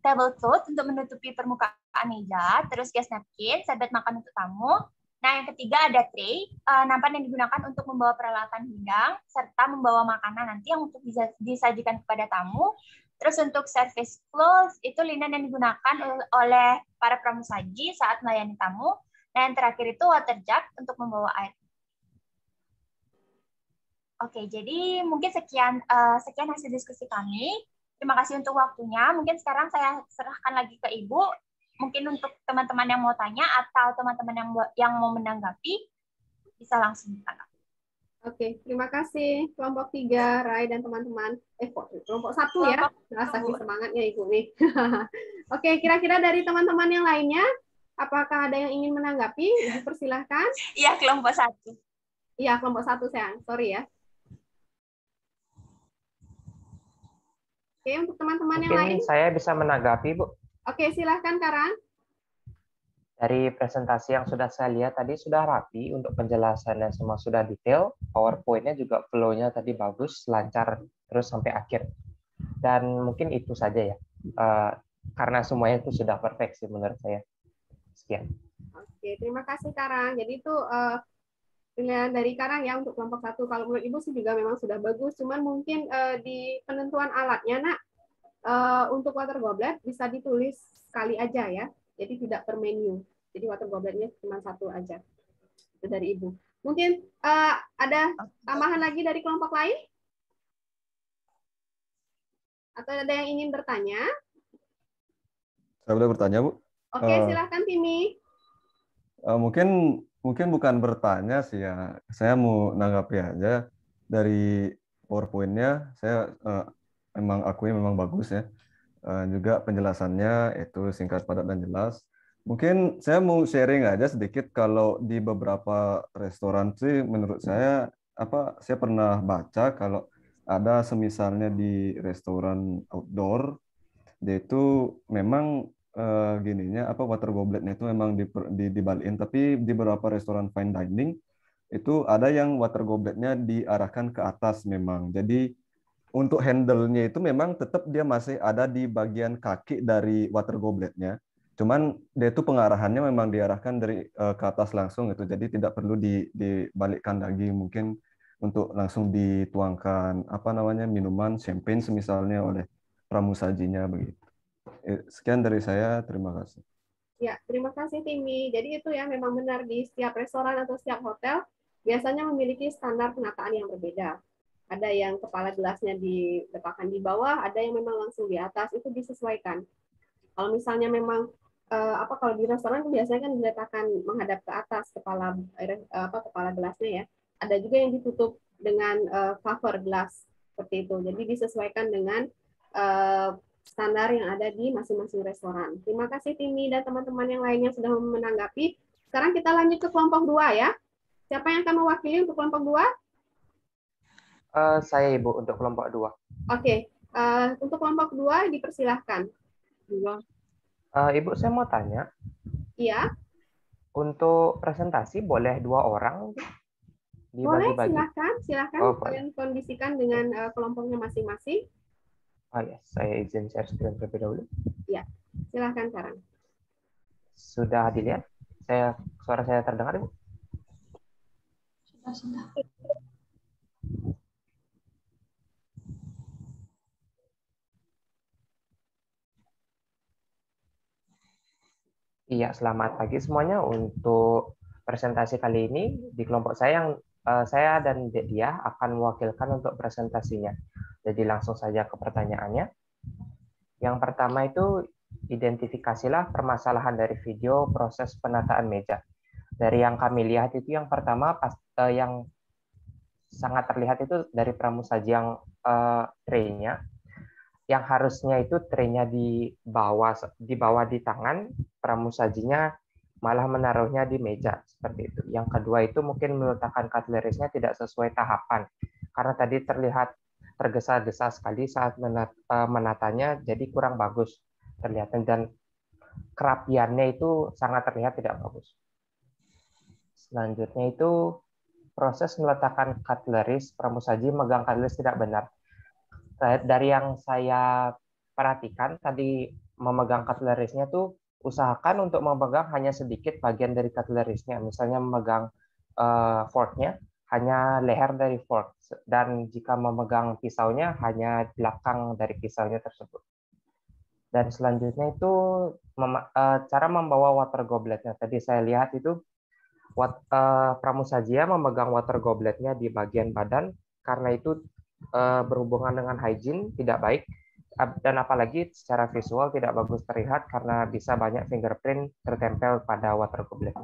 tablecloth untuk menutupi permukaan meja, terus gas napkin, serbet makan untuk tamu. Nah, yang ketiga ada tray, nampan yang digunakan untuk membawa peralatan hidang, serta membawa makanan nanti yang untuk bisa disajikan kepada tamu. Terus untuk service cloth, itu linen yang digunakan oleh para pramusaji saat melayani tamu. Nah, yang terakhir itu water jug untuk membawa air. Oke, jadi mungkin sekian hasil diskusi kami. Terima kasih untuk waktunya. Mungkin sekarang saya serahkan lagi ke Ibu. Mungkin untuk teman-teman yang mau tanya atau teman-teman yang mau menanggapi, bisa langsung ditanggapi. Oke, terima kasih kelompok 3, Rai dan teman-teman. Kelompok 1 ya. Saking semangatnya Ibu nih. Oke, kira-kira dari teman-teman yang lainnya, apakah ada yang ingin menanggapi? Ibu persilahkan. Iya, kelompok 1. Iya, kelompok 1 sayang. Sorry ya. Oke, untuk teman-teman yang lain. Mungkin saya bisa menanggapi, Bu. Oke, silahkan Karan. Dari presentasi yang sudah saya lihat tadi sudah rapi untuk penjelasannya, semua sudah detail. PowerPoint-nya juga flow-nya tadi bagus, lancar terus sampai akhir. Dan mungkin itu saja ya. Karena semuanya itu sudah perfect sih menurut saya. Sekian. Oke, terima kasih Karang. Jadi itu pilihan dari Karang ya untuk kelompok 1. Kalau menurut Ibu sih juga memang sudah bagus, cuman mungkin di penentuan alatnya Nak, untuk water goblet bisa ditulis sekali aja ya. Jadi tidak per menu. Jadi water gobletnya cuma 1 aja. Itu dari Ibu. Mungkin ada tambahan lagi dari kelompok lain? Atau ada yang ingin bertanya? Saya boleh bertanya, Bu? Oke, silahkan Timi. Mungkin bukan bertanya sih ya. Saya mau nanggapi aja dari PowerPoint-nya. Saya memang akui memang bagus ya. Juga penjelasannya itu singkat, padat, dan jelas. Mungkin saya mau sharing aja sedikit. Kalau di beberapa restoran sih menurut saya pernah baca kalau ada semisalnya di restoran outdoor, dia itu memang water gobletnya itu memang dibalikin, tapi di beberapa restoran fine dining itu ada yang water gobletnya diarahkan ke atas memang. Jadi untuk handle-nya itu memang tetap dia masih ada di bagian kaki dari water gobletnya. Cuman dia itu pengarahannya memang diarahkan dari ke atas langsung gitu. Jadi tidak perlu dibalikkan lagi, mungkin untuk langsung dituangkan minuman champagne semisalnya oleh pramusajinya begitu. Sekian dari saya, terima kasih. Ya, terima kasih Timi. Jadi itu ya memang benar di setiap restoran atau setiap hotel biasanya memiliki standar penataan yang berbeda. Ada yang kepala gelasnya diletakkan di bawah, ada yang memang langsung di atas, itu disesuaikan. Kalau misalnya memang kalau di restoran biasanya kan diletakkan menghadap ke atas kepala gelasnya ya. Ada juga yang ditutup dengan cover gelas seperti itu. Jadi disesuaikan dengan standar yang ada di masing-masing restoran. Terima kasih Timi dan teman-teman yang lainnya sudah menanggapi. Sekarang kita lanjut ke kelompok 2 ya. Siapa yang akan mewakili untuk kelompok 2? Saya Ibu untuk kelompok 2. Oke, untuk kelompok 2 dipersilahkan. Ibu, saya mau tanya, Iya, untuk presentasi boleh 2 orang boleh, dibagi-bagi? silakan Oh, boleh. kalian kondisikan dengan kelompoknya masing-masing. Oh ya, saya izin share screen terlebih dahulu. Ya, silakan sekarang. Sudah dilihat? Suara saya terdengar, Ibu? Sudah. Iya, selamat pagi semuanya. Untuk presentasi kali ini di kelompok saya dan dia akan mewakilkan untuk presentasinya. Jadi langsung saja ke pertanyaannya. Yang pertama itu identifikasilah permasalahan dari video proses penataan meja. Dari yang kami lihat itu yang pertama yang sangat terlihat itu dari pramusaji yang tray-nya, yang harusnya itu tray-nya di bawah di tangan, pramusajinya malah menaruhnya di meja seperti itu. Yang kedua itu mungkin meletakkan cutleries-nya tidak sesuai tahapan, karena tadi terlihat tergesa-gesa sekali saat menatanya, jadi kurang bagus terlihat, dan kerapiannya itu sangat terlihat tidak bagus. Selanjutnya itu proses meletakkan cutleries, pramusaji megang cutleries tidak benar. Dari yang saya perhatikan tadi memegang cutleries-nya tuh usahakan untuk memegang hanya sedikit bagian dari cutleries-nya, misalnya memegang fork-nya hanya leher dari fork, dan jika memegang pisaunya hanya belakang dari pisaunya tersebut. Dan selanjutnya itu cara membawa water goblet-nya. Tadi saya lihat itu pramusaji memegang water goblet-nya di bagian badan, karena itu berhubungan dengan hygiene tidak baik, dan apalagi secara visual tidak bagus terlihat karena bisa banyak fingerprint tertempel pada water goblet.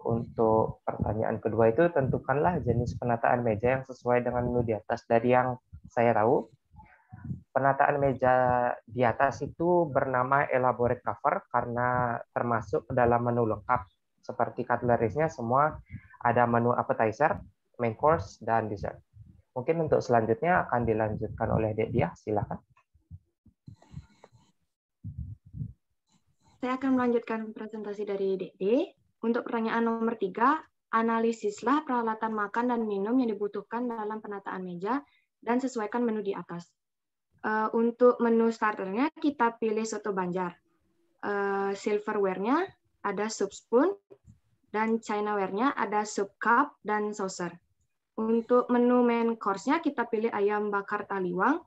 Untuk pertanyaan kedua itu tentukanlah jenis penataan meja yang sesuai dengan menu di atas. Dari yang saya tahu, penataan meja di atas itu bernama elaborate cover karena termasuk dalam menu lengkap seperti cutleries-nya semua ada menu appetizer, main course, dan dessert. Mungkin untuk selanjutnya akan dilanjutkan oleh Dek Diah, silakan. Saya akan melanjutkan presentasi dari Dek D. Untuk pertanyaan nomor 3, analisislah peralatan makan dan minum yang dibutuhkan dalam penataan meja dan sesuaikan menu di atas. Untuk menu starternya kita pilih soto Banjar. Silverware-nya ada soup spoon, dan chinaware-nya ada soup cup dan saucer. Untuk menu main course-nya kita pilih ayam bakar taliwang,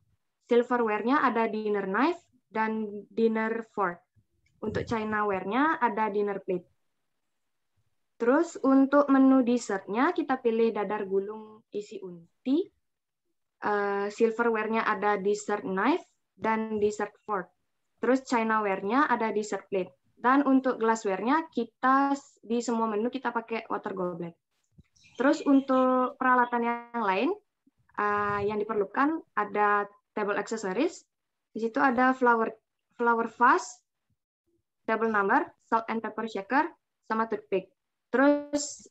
silverware-nya ada dinner knife dan dinner fork. Untuk chinaware-nya ada dinner plate. Terus untuk menu dessert-nya kita pilih dadar gulung isi unti, silverware-nya ada dessert knife dan dessert fork. Terus chinaware-nya ada dessert plate. Dan untuk glassware-nya kita di semua menu kita pakai water goblet. Terus untuk peralatan yang lain yang diperlukan ada table accessories. Di situ ada flower vase, table number, salt and pepper shaker, sama toothpick. Terus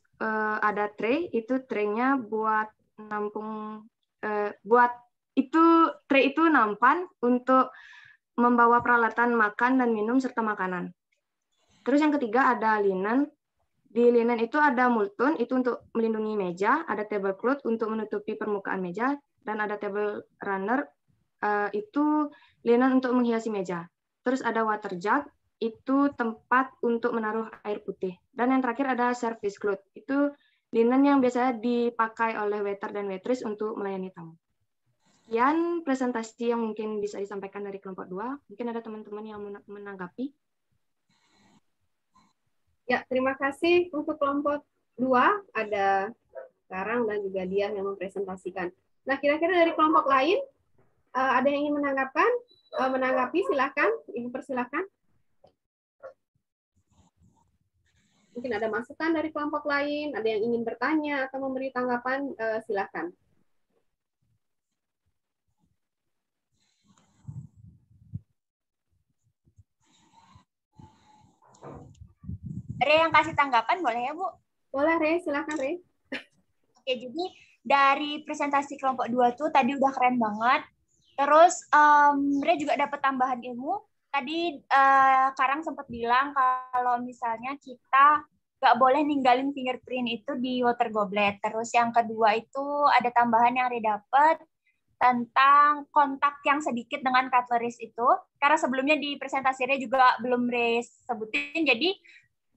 ada tray, itu tray-nya buat nampung tray itu nampan untuk membawa peralatan makan dan minum serta makanan. Terus yang ketiga ada linen. Di linen itu ada multun, itu untuk melindungi meja, ada tablecloth untuk menutupi permukaan meja, dan ada table runner, itu linen untuk menghiasi meja. Terus ada water jug, itu tempat untuk menaruh air putih. Dan yang terakhir ada service cloth, itu linen yang biasanya dipakai oleh waiter dan waitress untuk melayani tamu. Sekian presentasi yang mungkin bisa disampaikan dari kelompok 2. Mungkin ada teman-teman yang menanggapi. Ya, terima kasih untuk kelompok 2, ada Karang dan juga Diah yang mempresentasikan. Nah, kira-kira dari kelompok lain, ada yang ingin menanggapi, silakan, Ibu persilakan. Mungkin ada masukan dari kelompok lain, ada yang ingin bertanya atau memberi tanggapan, silakan. Ada yang kasih tanggapan boleh ya, Bu? Boleh, Re. Silakan, Re. Oke, jadi dari presentasi kelompok 2 tuh tadi udah keren banget. Terus Re juga dapat tambahan ilmu. Tadi Karang sempat bilang kalau misalnya kita nggak boleh ninggalin fingerprint itu di water goblet. Terus yang kedua itu ada tambahan yang Re dapat tentang kontak yang sedikit dengan cutleries itu. Karena sebelumnya di presentasi Re juga belum Re sebutin, jadi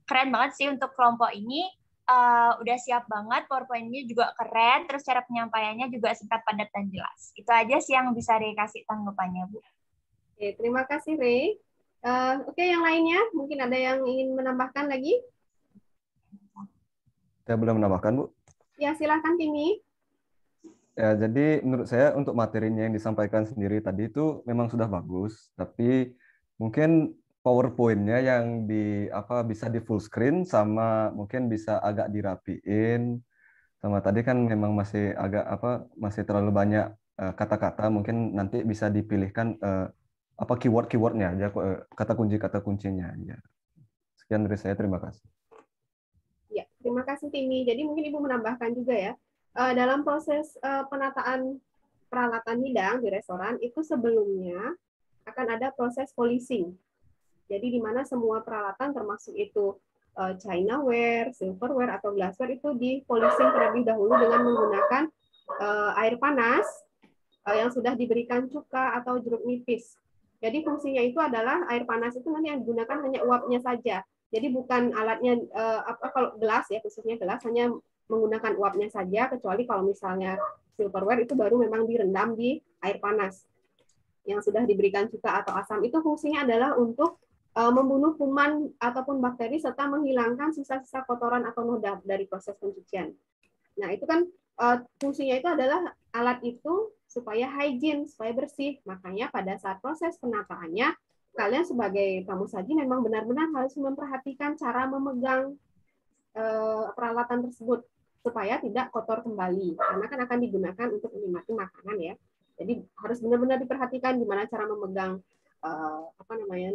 keren banget sih untuk kelompok ini. Udah siap banget, PowerPoint-nya juga keren, terus cara penyampaiannya juga singkat, padat, dan jelas. Itu aja sih yang bisa Re kasih tanggapannya, Bu. Oke, terima kasih, Re. Oke, yang lainnya, mungkin ada yang ingin menambahkan lagi? Saya boleh menambahkan, Bu? Ya, silahkan, Timi. Ya, jadi menurut saya untuk materinya yang disampaikan sendiri tadi itu memang sudah bagus, tapi mungkin PowerPoint-nya yang bisa di full screen sama mungkin bisa agak dirapiin. Sama tadi kan memang masih masih terlalu banyak kata-kata, mungkin nanti bisa dipilihkan keyword-keywordnya aja, kata kuncinya aja. Sekian dari saya, terima kasih. Ya, terima kasih, Timi. Jadi mungkin Ibu menambahkan juga ya, dalam proses penataan peralatan hidang di restoran itu sebelumnya akan ada proses polishing. Jadi di mana semua peralatan termasuk itu Chinaware, silverware atau glassware itu di polishing terlebih dahulu dengan menggunakan air panas yang sudah diberikan cuka atau jeruk nipis. Jadi fungsinya itu adalah air panas itu nanti yang digunakan hanya uapnya saja. Jadi bukan alatnya kalau gelas ya, khususnya gelas hanya menggunakan uapnya saja, kecuali kalau misalnya silverware itu baru memang direndam di air panas yang sudah diberikan cuka atau asam. Itu fungsinya adalah untuk membunuh kuman ataupun bakteri serta menghilangkan sisa-sisa kotoran atau noda dari proses pencucian. Nah, itu kan fungsinya itu adalah alat itu supaya hygiene, supaya bersih. Makanya pada saat proses penataannya, kalian sebagai pramusaji memang benar-benar harus memperhatikan cara memegang peralatan tersebut supaya tidak kotor kembali. Karena kan akan digunakan untuk menikmati makanan ya. Jadi harus benar-benar diperhatikan gimana cara memegang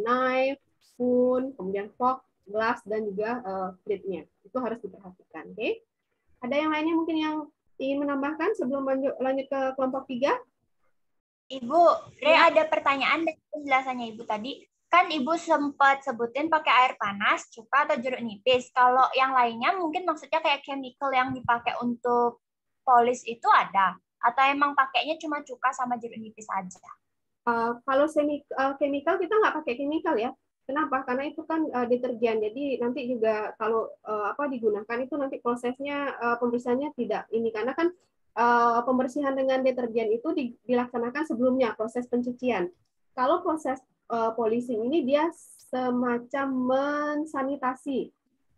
knife, spoon, kemudian fork, gelas, dan juga plate-nya. Itu harus diperhatikan. Oke? Ada yang lainnya mungkin yang ingin menambahkan sebelum lanjut ke kelompok 3? Ibu, Re ada pertanyaan dari penjelasannya Ibu tadi. Kan Ibu sempat sebutin pakai air panas, cuka, atau jeruk nipis. Kalau yang lainnya mungkin maksudnya kayak chemical yang dipakai untuk polish itu ada? Atau emang pakainya cuma cuka sama jeruk nipis aja? Kalau chemical kita nggak pakai chemical ya. Kenapa? Karena itu kan deterjen. Jadi nanti juga kalau digunakan itu nanti prosesnya pembersihannya tidak ini karena kan pembersihan dengan deterjen itu dilaksanakan sebelumnya proses pencucian. Kalau proses polishing ini dia semacam mensanitasi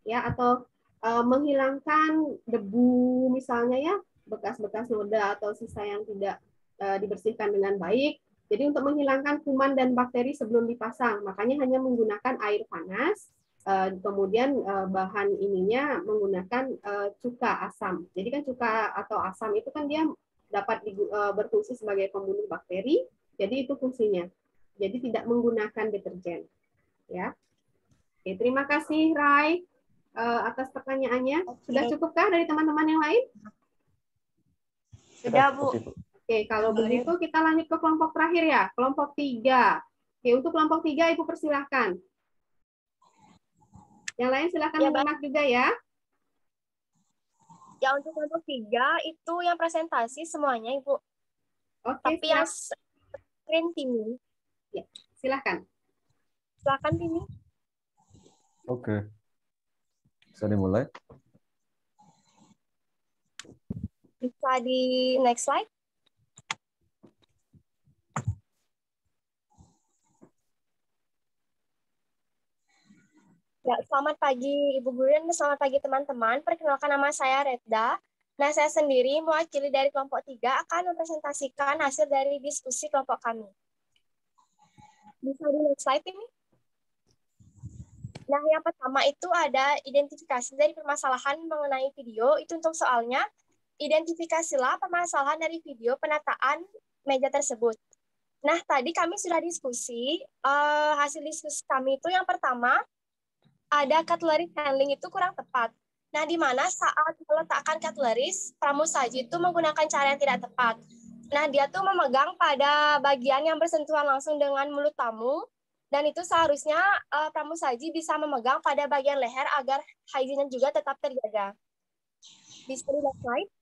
ya atau menghilangkan debu misalnya ya, bekas-bekas noda atau sisa yang tidak dibersihkan dengan baik. Jadi untuk menghilangkan kuman dan bakteri sebelum dipasang, makanya hanya menggunakan air panas, kemudian bahan ininya menggunakan cuka asam. Jadi kan cuka atau asam itu kan dia dapat berfungsi sebagai pembunuh bakteri, jadi itu fungsinya. Jadi tidak menggunakan deterjen. Ya. Oke, terima kasih Rai atas pertanyaannya. Sudah cukupkah dari teman-teman yang lain? Sudah, Bu. Oke, kalau begitu kita lanjut ke kelompok terakhir ya, kelompok 3. Oke, untuk kelompok 3 Ibu persilahkan. Yang lain silahkan menyimak juga ya. Ya, untuk kelompok 3 itu yang presentasi semuanya, Ibu. Oke, tapi yang screen Timi. Ya, silahkan. Silahkan Timi. Oke. Bisa dimulai? Bisa di next slide. Ya, selamat pagi Ibu Guru dan selamat pagi teman-teman. Perkenalkan nama saya Redda. Nah, saya sendiri mewakili dari kelompok 3 akan mempresentasikan hasil dari diskusi kelompok kami. Bisa di next slide ini? Nah, yang pertama itu ada identifikasi dari permasalahan mengenai video. Itu untuk soalnya, identifikasilah permasalahan dari video penataan meja tersebut. Nah, tadi kami sudah diskusi, hasil diskusi kami itu yang pertama, ada cutlery handling itu kurang tepat. Nah, di mana saat meletakkan cutleries, pramusaji itu menggunakan cara yang tidak tepat. Nah, dia tuh memegang pada bagian yang bersentuhan langsung dengan mulut tamu, dan itu seharusnya pramusaji bisa memegang pada bagian leher agar hygiene juga tetap terjaga. Bisa di next slide.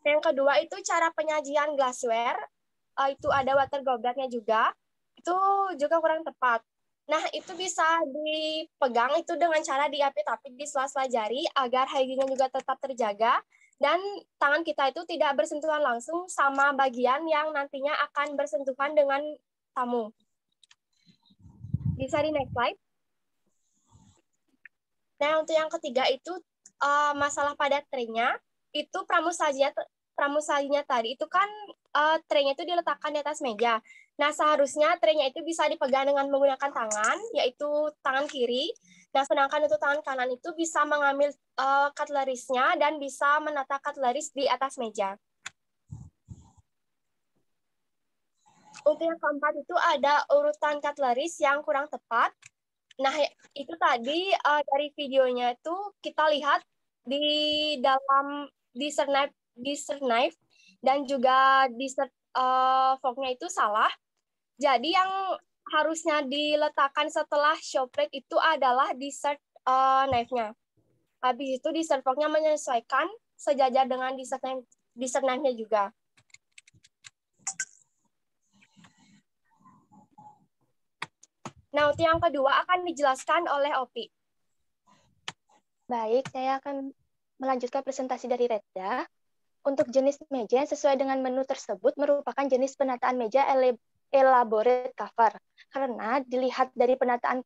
Yang kedua itu cara penyajian glassware, itu ada water gobletnya juga, itu juga kurang tepat. Nah, itu bisa dipegang itu dengan cara diapit-apit di sela-sela jari agar hygiene juga tetap terjaga dan tangan kita itu tidak bersentuhan langsung sama bagian yang nantinya akan bersentuhan dengan tamu. Bisa di next slide. Nah, untuk yang ketiga itu masalah pada tray-nya, itu pramusajinya tadi itu kan tray-nya itu diletakkan di atas meja. Nah, seharusnya tray-nya itu bisa dipegang dengan menggunakan tangan, yaitu tangan kiri. Nah, sedangkan untuk tangan kanan itu bisa mengambil cutleries-nya dan bisa menata cutleries di atas meja. Untuk yang keempat itu ada urutan cutleries yang kurang tepat. Nah, itu tadi dari videonya itu kita lihat di dalam dessert knife dan juga dessert fork-nya itu salah. Jadi yang harusnya diletakkan setelah show plate itu adalah dessert knife-nya. Habis itu dessert fork-nya menyesuaikan sejajar dengan dessert knife-nya juga. Nah, untuk yang kedua akan dijelaskan oleh Opi. Baik, saya akan melanjutkan presentasi dari Reda. Untuk jenis meja yang sesuai dengan menu tersebut merupakan jenis penataan meja elaborate cover. Karena dilihat dari penataan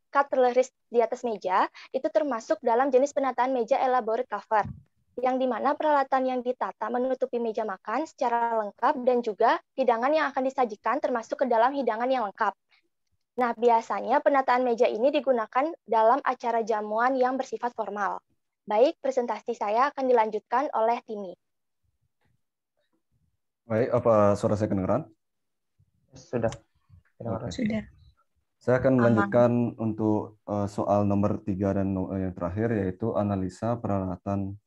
cutleries di atas meja, itu termasuk dalam jenis penataan meja elaborate cover. Yang dimana peralatan yang ditata menutupi meja makan secara lengkap dan juga hidangan yang akan disajikan termasuk ke dalam hidangan yang lengkap. Nah, biasanya penataan meja ini digunakan dalam acara jamuan yang bersifat formal. Baik, presentasi saya akan dilanjutkan oleh Timi. Baik, apa suara saya kedengaran? Sudah. Oke. Sudah. Saya akan melanjutkan untuk soal nomor 3 dan yang terakhir, yaitu analisa peralatan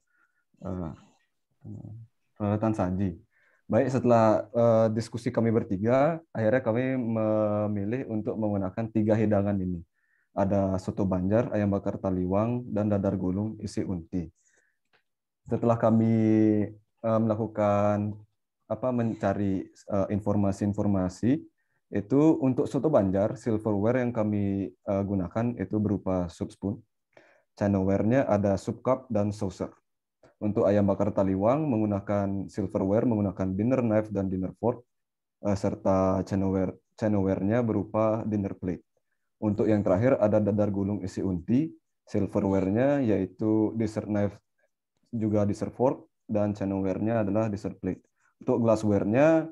saji. Baik, setelah diskusi kami bertiga, akhirnya kami memilih untuk menggunakan 3 hidangan ini. Ada soto Banjar, ayam bakar taliwang, dan dadar gulung isi unti. Setelah kami melakukan mencari informasi-informasi, itu untuk soto Banjar, silverware yang kami gunakan itu berupa soup spoon. Chinaware-nya ada soup cup dan saucer. Untuk ayam bakar taliwang menggunakan silverware, menggunakan dinner knife dan dinner fork, serta chinaware-nya berupa dinner plate. Untuk yang terakhir ada dadar gulung isi unti, silverware-nya yaitu dessert knife juga dessert fork, dan chinaware-nya adalah dessert plate. Untuk glassware-nya,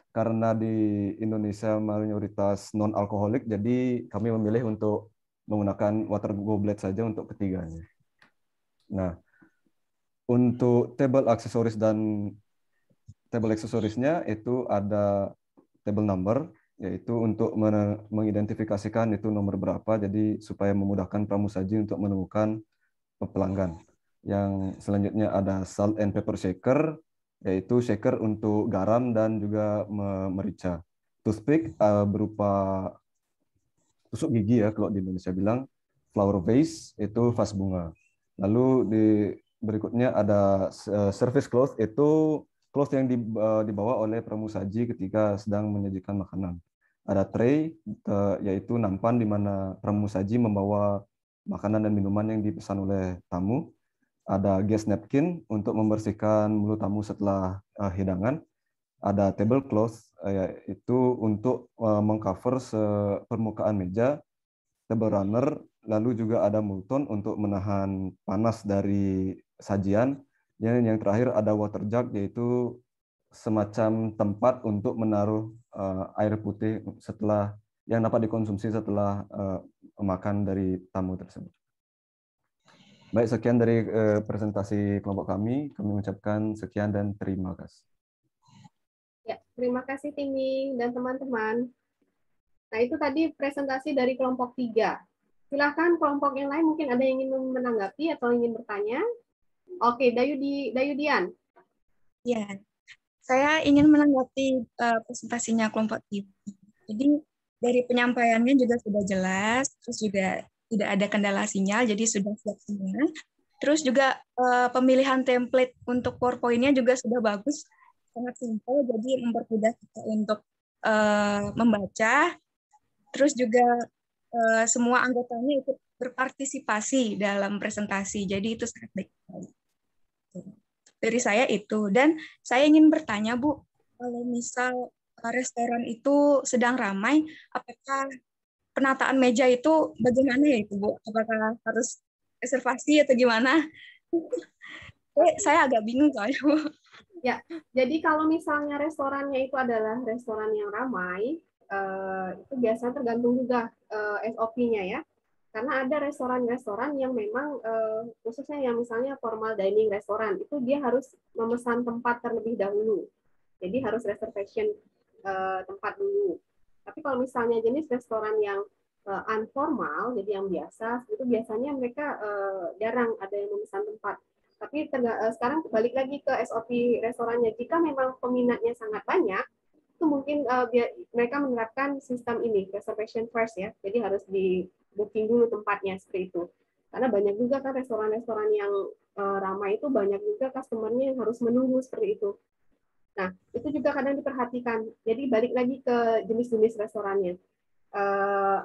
karena di Indonesia mayoritas non-alkoholik, jadi kami memilih untuk menggunakan water goblet saja untuk ketiganya. Nah, untuk table accessories-nya itu ada table number, yaitu untuk mengidentifikasikan itu nomor berapa, jadi supaya memudahkan pramusaji untuk menemukan pelanggan. Yang selanjutnya ada salt and pepper shaker, yaitu shaker untuk garam dan juga merica. Toothpick berupa tusuk gigi ya, kalau di Indonesia bilang. Flower vase itu vas bunga. Lalu berikutnya ada service cloth, itu cloth yang dibawa oleh pramusaji ketika sedang menyajikan makanan. Ada tray, yaitu nampan di mana pramusaji membawa makanan dan minuman yang dipesan oleh tamu. Ada guest napkin untuk membersihkan mulut tamu setelah hidangan. Ada tablecloth, yaitu untuk mengcover permukaan meja. Table runner, lalu juga ada multon untuk menahan panas dari sajian. Yang terakhir ada water jug, yaitu semacam tempat untuk menaruh air putih yang dapat dikonsumsi setelah makan dari tamu tersebut. Baik, sekian dari presentasi kelompok kami. Kami mengucapkan sekian dan terima kasih. Ya, terima kasih Timi dan teman-teman. Nah, itu tadi presentasi dari kelompok 3. Silahkan kelompok yang lain mungkin ada yang ingin menanggapi atau ingin bertanya. Oke, Dayudian. Ya, saya ingin menanggapi presentasinya kelompok tiga. Jadi dari penyampaiannya juga sudah jelas, terus juga tidak ada kendala sinyal, jadi sudah siap semua. Terus juga pemilihan template untuk PowerPoint-nya juga sudah bagus, sangat simpel, jadi mempermudah kita untuk membaca. Terus juga semua anggotanya ikut berpartisipasi dalam presentasi, jadi itu sangat baik. Dari saya itu, dan saya ingin bertanya Bu, kalau misal restoran itu sedang ramai, apakah penataan meja itu bagaimana ya itu Bu? Apakah harus reservasi atau gimana? Saya agak bingung soalnya Bu. Ya, jadi kalau misalnya restorannya itu adalah restoran yang ramai, itu biasanya tergantung juga SOP-nya ya. Karena ada restoran-restoran yang memang khususnya yang misalnya formal dining restoran, itu dia harus memesan tempat terlebih dahulu. Jadi harus reservation tempat dulu. Tapi kalau misalnya jenis restoran yang unformal, jadi yang biasa, itu biasanya mereka jarang ada yang memesan tempat. Tapi sekarang balik lagi ke SOP restorannya. Jika memang peminatnya sangat banyak, itu mungkin mereka menerapkan sistem ini, reservation first ya. Jadi harus di booking dulu tempatnya seperti itu. Karena banyak juga kan restoran-restoran yang ramai itu banyak juga customer-nya yang harus menunggu seperti itu. Nah, itu juga kadang diperhatikan. Jadi balik lagi ke jenis-jenis restorannya.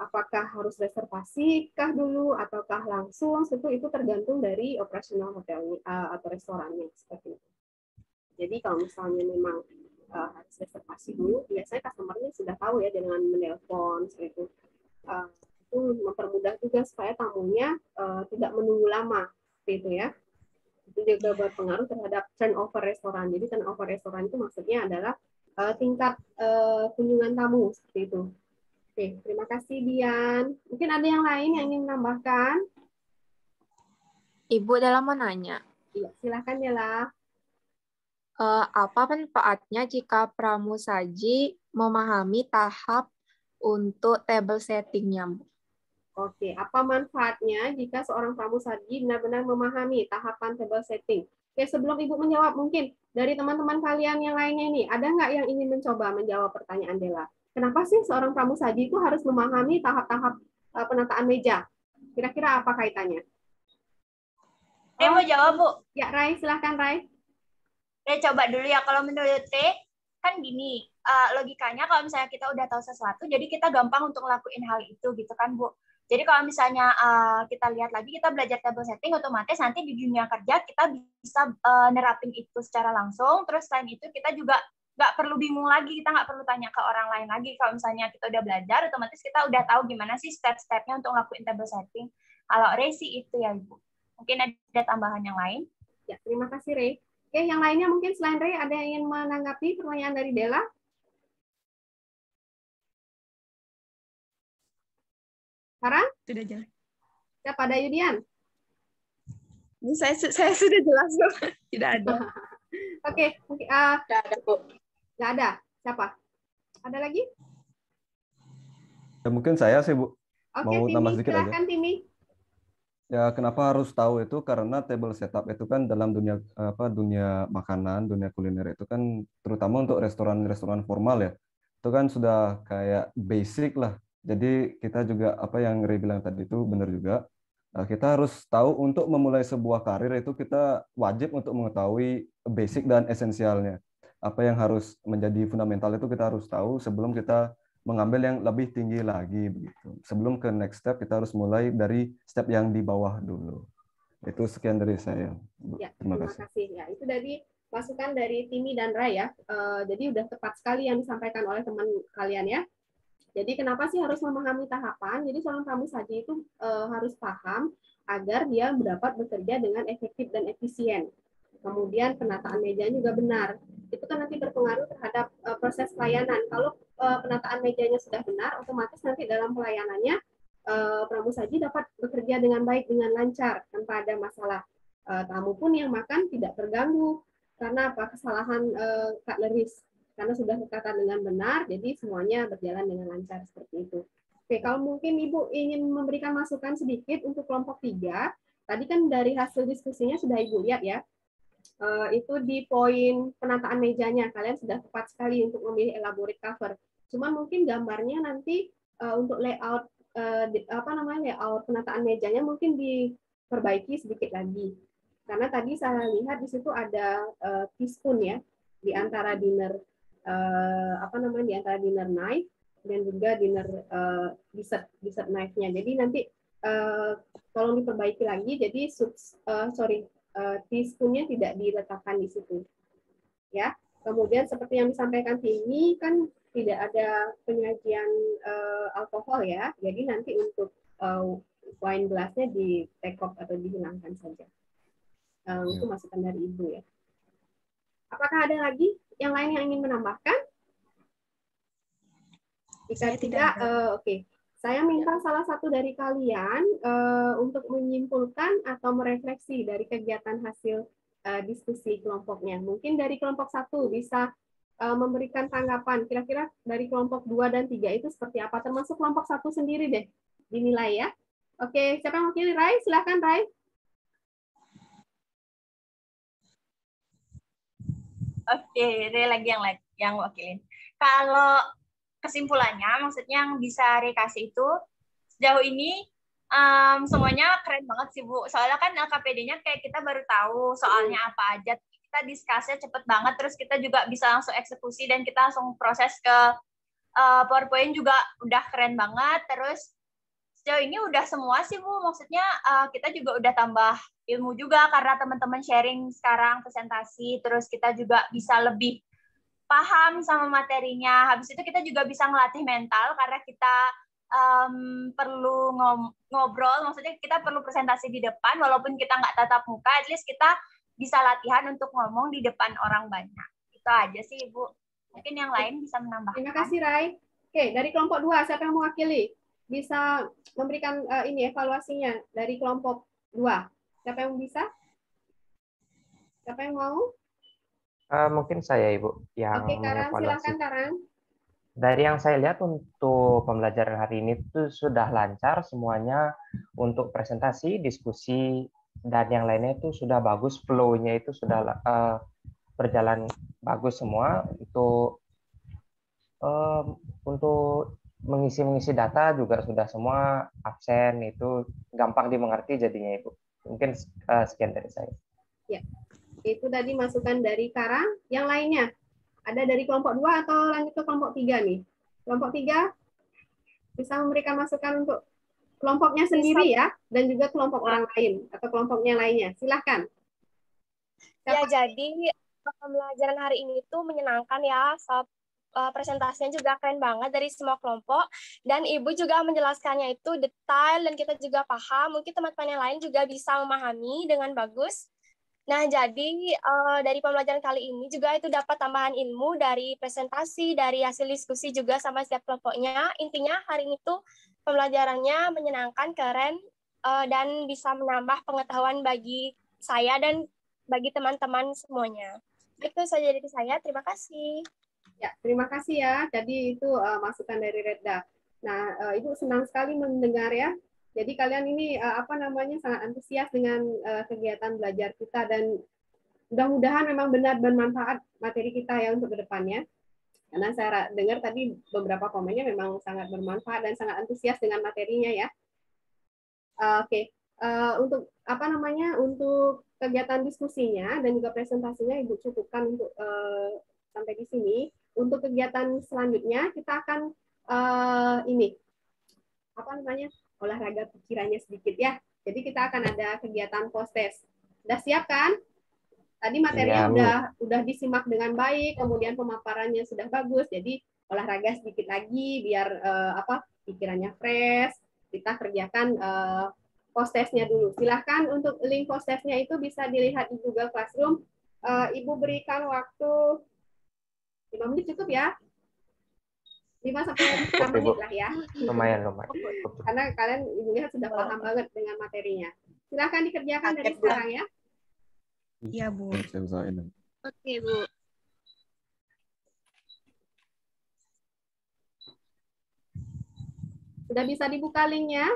Apakah harus reservasi kah dulu ataukah langsung? Itu tergantung dari operasional hotelnya atau restorannya seperti itu. Jadi kalau misalnya memang harus reservasi dulu, biasanya customer-nya sudah tahu ya dengan menelpon seperti itu. Itu mempermudah juga supaya tamunya tidak menunggu lama seperti itu ya. Itu juga berpengaruh terhadap turnover restoran. Jadi turnover restoran itu maksudnya adalah tingkat kunjungan tamu seperti itu. Oke, terima kasih Dian. Mungkin ada yang lain yang ingin menambahkan? Ibu Dela mau nanya. Iya, silakan Dela. Apa manfaatnya jika pramusaji memahami tahap untuk table setting-nya, Bu? Oke, apa manfaatnya jika seorang pramusaji benar-benar memahami tahapan table setting? Oke, sebelum Ibu menjawab, mungkin dari teman-teman kalian yang lainnya ini, ada nggak yang ingin mencoba menjawab pertanyaan Dela? Kenapa sih seorang pramusaji itu harus memahami tahap-tahap penataan meja? Kira-kira apa kaitannya? Saya mau jawab, Bu. Ya, Rai, silahkan Rai. Saya coba dulu ya. Kalau menurut kan gini, logikanya kalau misalnya kita udah tahu sesuatu, jadi kita gampang untuk ngelakuin hal itu, gitu kan, Bu. Jadi kalau misalnya kita lihat lagi, kita belajar table setting, otomatis nanti di dunia kerja kita bisa nerapin itu secara langsung. Terus selain itu kita juga nggak perlu bingung lagi, kita nggak perlu tanya ke orang lain lagi. Kalau misalnya kita udah belajar, otomatis kita udah tahu gimana sih step-stepnya untuk ngelakuin table setting. Kalau Ray sih itu ya, Ibu. Mungkin ada tambahan yang lain? Ya, terima kasih Ray. Oke, yang lainnya mungkin selain Ray ada yang ingin menanggapi pertanyaan dari Dela? Sarah? Sudah jelas. Siapa ada Yudian? Ini saya sudah jelas, Bu. Tidak ada. Oke, Tidak ada, Bu. Nggak ada. Siapa? Ada lagi? Ya, mungkin saya sih, Bu. Oke, Mau tambah sedikit aja. Silakan Timi. Ya, kenapa harus tahu itu? Karena table setup itu kan dalam dunia dunia makanan, dunia kuliner itu kan terutama untuk restoran-restoran formal ya. Itu kan sudah kayak basic lah. Jadi kita juga apa yang Ray bilang tadi itu benar juga. Kita harus tahu untuk memulai sebuah karir itu kita wajib untuk mengetahui basic dan esensialnya. Apa yang harus menjadi fundamental itu kita harus tahu sebelum kita mengambil yang lebih tinggi lagi begitu. Sebelum ke next step kita harus mulai dari step yang di bawah dulu. Itu sekian dari saya. Ya, terima kasih. Ya, itu dari masukan dari Timi dan Ray ya. Jadi udah tepat sekali yang disampaikan oleh teman kalian ya. Jadi kenapa sih harus memahami tahapan? Jadi seorang pramusaji itu harus paham agar dia dapat bekerja dengan efektif dan efisien. Kemudian penataan mejanya juga benar. Itu kan nanti berpengaruh terhadap proses pelayanan. Kalau penataan mejanya sudah benar, otomatis nanti dalam pelayanannya pramusaji dapat bekerja dengan baik, dengan lancar, tanpa ada masalah. Tamu pun yang makan tidak terganggu karena apa? Kesalahan cutleries. Karena sudah tertata dengan benar, jadi semuanya berjalan dengan lancar seperti itu. Oke, kalau mungkin Ibu ingin memberikan masukan sedikit untuk kelompok 3, tadi kan dari hasil diskusinya sudah Ibu lihat ya, itu di poin penataan mejanya, kalian sudah tepat sekali untuk memilih elaborate cover. Cuma mungkin gambarnya nanti untuk layout layout penataan mejanya mungkin diperbaiki sedikit lagi. Karena tadi saya lihat di situ ada teaspoon ya, di antara dinner di antara dinner knife dan juga dinner dessert knife-nya. Jadi nanti tolong diperbaiki lagi. Jadi teaspoon-nya tidak diletakkan di situ. Ya. Kemudian seperti yang disampaikan Timi kan tidak ada penyajian alkohol ya. Jadi nanti untuk wine glass-nya di take off atau dihilangkan saja. Itu masukan dari Ibu ya. Apakah ada lagi yang lain yang ingin menambahkan? Jika tidak, oke. Saya minta salah satu dari kalian untuk menyimpulkan atau merefleksi dari kegiatan hasil diskusi kelompoknya. Mungkin dari kelompok 1 bisa memberikan tanggapan. Kira-kira dari kelompok 2 dan 3 itu seperti apa? Termasuk kelompok 1 sendiri deh, dinilai ya. Oke, siapa yang mewakili? Rai, silakan Rai. Oke, ini lagi yang wakilin. Kalau kesimpulannya, maksudnya yang bisa Rekasi itu sejauh ini semuanya keren banget sih Bu. Soalnya kan LKPD-nya kayak kita baru tahu soalnya apa aja. Kita discuss-nya cepet banget, terus kita juga bisa langsung eksekusi dan kita langsung proses ke PowerPoint juga udah keren banget. Terus sejauh ini udah semua sih Bu. Maksudnya kita juga udah tambah ilmu juga karena teman-teman sharing sekarang presentasi. Terus kita juga bisa lebih paham sama materinya. Habis itu kita juga bisa ngelatih mental karena kita perlu ngobrol, maksudnya kita perlu presentasi di depan, walaupun kita nggak tatap muka, at least kita bisa latihan untuk ngomong di depan orang banyak. Itu aja sih Ibu. Mungkin yang lain bisa menambahkan. Terima kasih Rai. Oke, dari kelompok 2, siapa yang mewakili? Bisa memberikan ini evaluasinya dari kelompok 2. Siapa yang bisa? Siapa yang mau? Mungkin saya Ibu yang Oke, Karang, mengevaluasi. silakan Karang. Dari yang saya lihat untuk pembelajaran hari ini itu sudah lancar semuanya, untuk presentasi, diskusi, dan yang lainnya itu sudah bagus, flow-nya itu sudah berjalan bagus semua. Untuk mengisi data juga sudah semua absen, itu gampang dimengerti jadinya Ibu. Mungkin sekian dari saya. Ya, itu tadi masukan dari Karang. Yang lainnya? Ada dari kelompok 2 atau lanjut ke kelompok 3 nih? Kelompok 3 bisa memberikan masukan untuk kelompoknya sendiri ya, dan juga kelompok orang lain atau kelompoknya lainnya. Silahkan. Ya, jadi pembelajaran hari ini tuh menyenangkan ya. Presentasinya juga keren banget dari semua kelompok. Dan Ibu juga menjelaskannya itu detail dan kita juga paham. Mungkin teman-teman yang lain juga bisa memahami dengan bagus. Nah, jadi dari pembelajaran kali ini juga itu dapat tambahan ilmu dari presentasi, dari hasil diskusi juga sama setiap kelompoknya. Intinya hari ini tuh pembelajarannya menyenangkan, keren, dan bisa menambah pengetahuan bagi saya dan bagi teman-teman semuanya. Itu saja dari saya, terima kasih. Ya, terima kasih ya. Jadi itu masukan dari Redda. Nah, Ibu senang sekali mendengar ya. Jadi kalian ini sangat antusias dengan kegiatan belajar kita, dan mudah-mudahan memang benar bermanfaat materi kita ya untuk kedepannya. Karena saya dengar tadi beberapa komennya memang sangat bermanfaat dan sangat antusias dengan materinya ya. Oke. Untuk untuk kegiatan diskusinya dan juga presentasinya Ibu cukupkan untuk sampai di sini. Untuk kegiatan selanjutnya kita akan olahraga pikirannya sedikit ya. Jadi kita akan ada kegiatan post-test. Sudah siap kan? Tadi materinya udah disimak dengan baik, kemudian pemaparannya sudah bagus. Jadi olahraga sedikit lagi biar pikirannya fresh. Kita kerjakan post-testnya dulu. Silahkan untuk link post-testnya itu bisa dilihat di Google Classroom. Ibu berikan waktu 5 menit cukup ya? 5-6 menit lah ya. Lumayan. Karena kalian Ibu lihat sudah paham banget dengan materinya. Silahkan dikerjakan dari sekarang ya. Iya, Bu. Oke, Bu. Sudah bisa dibuka linknya?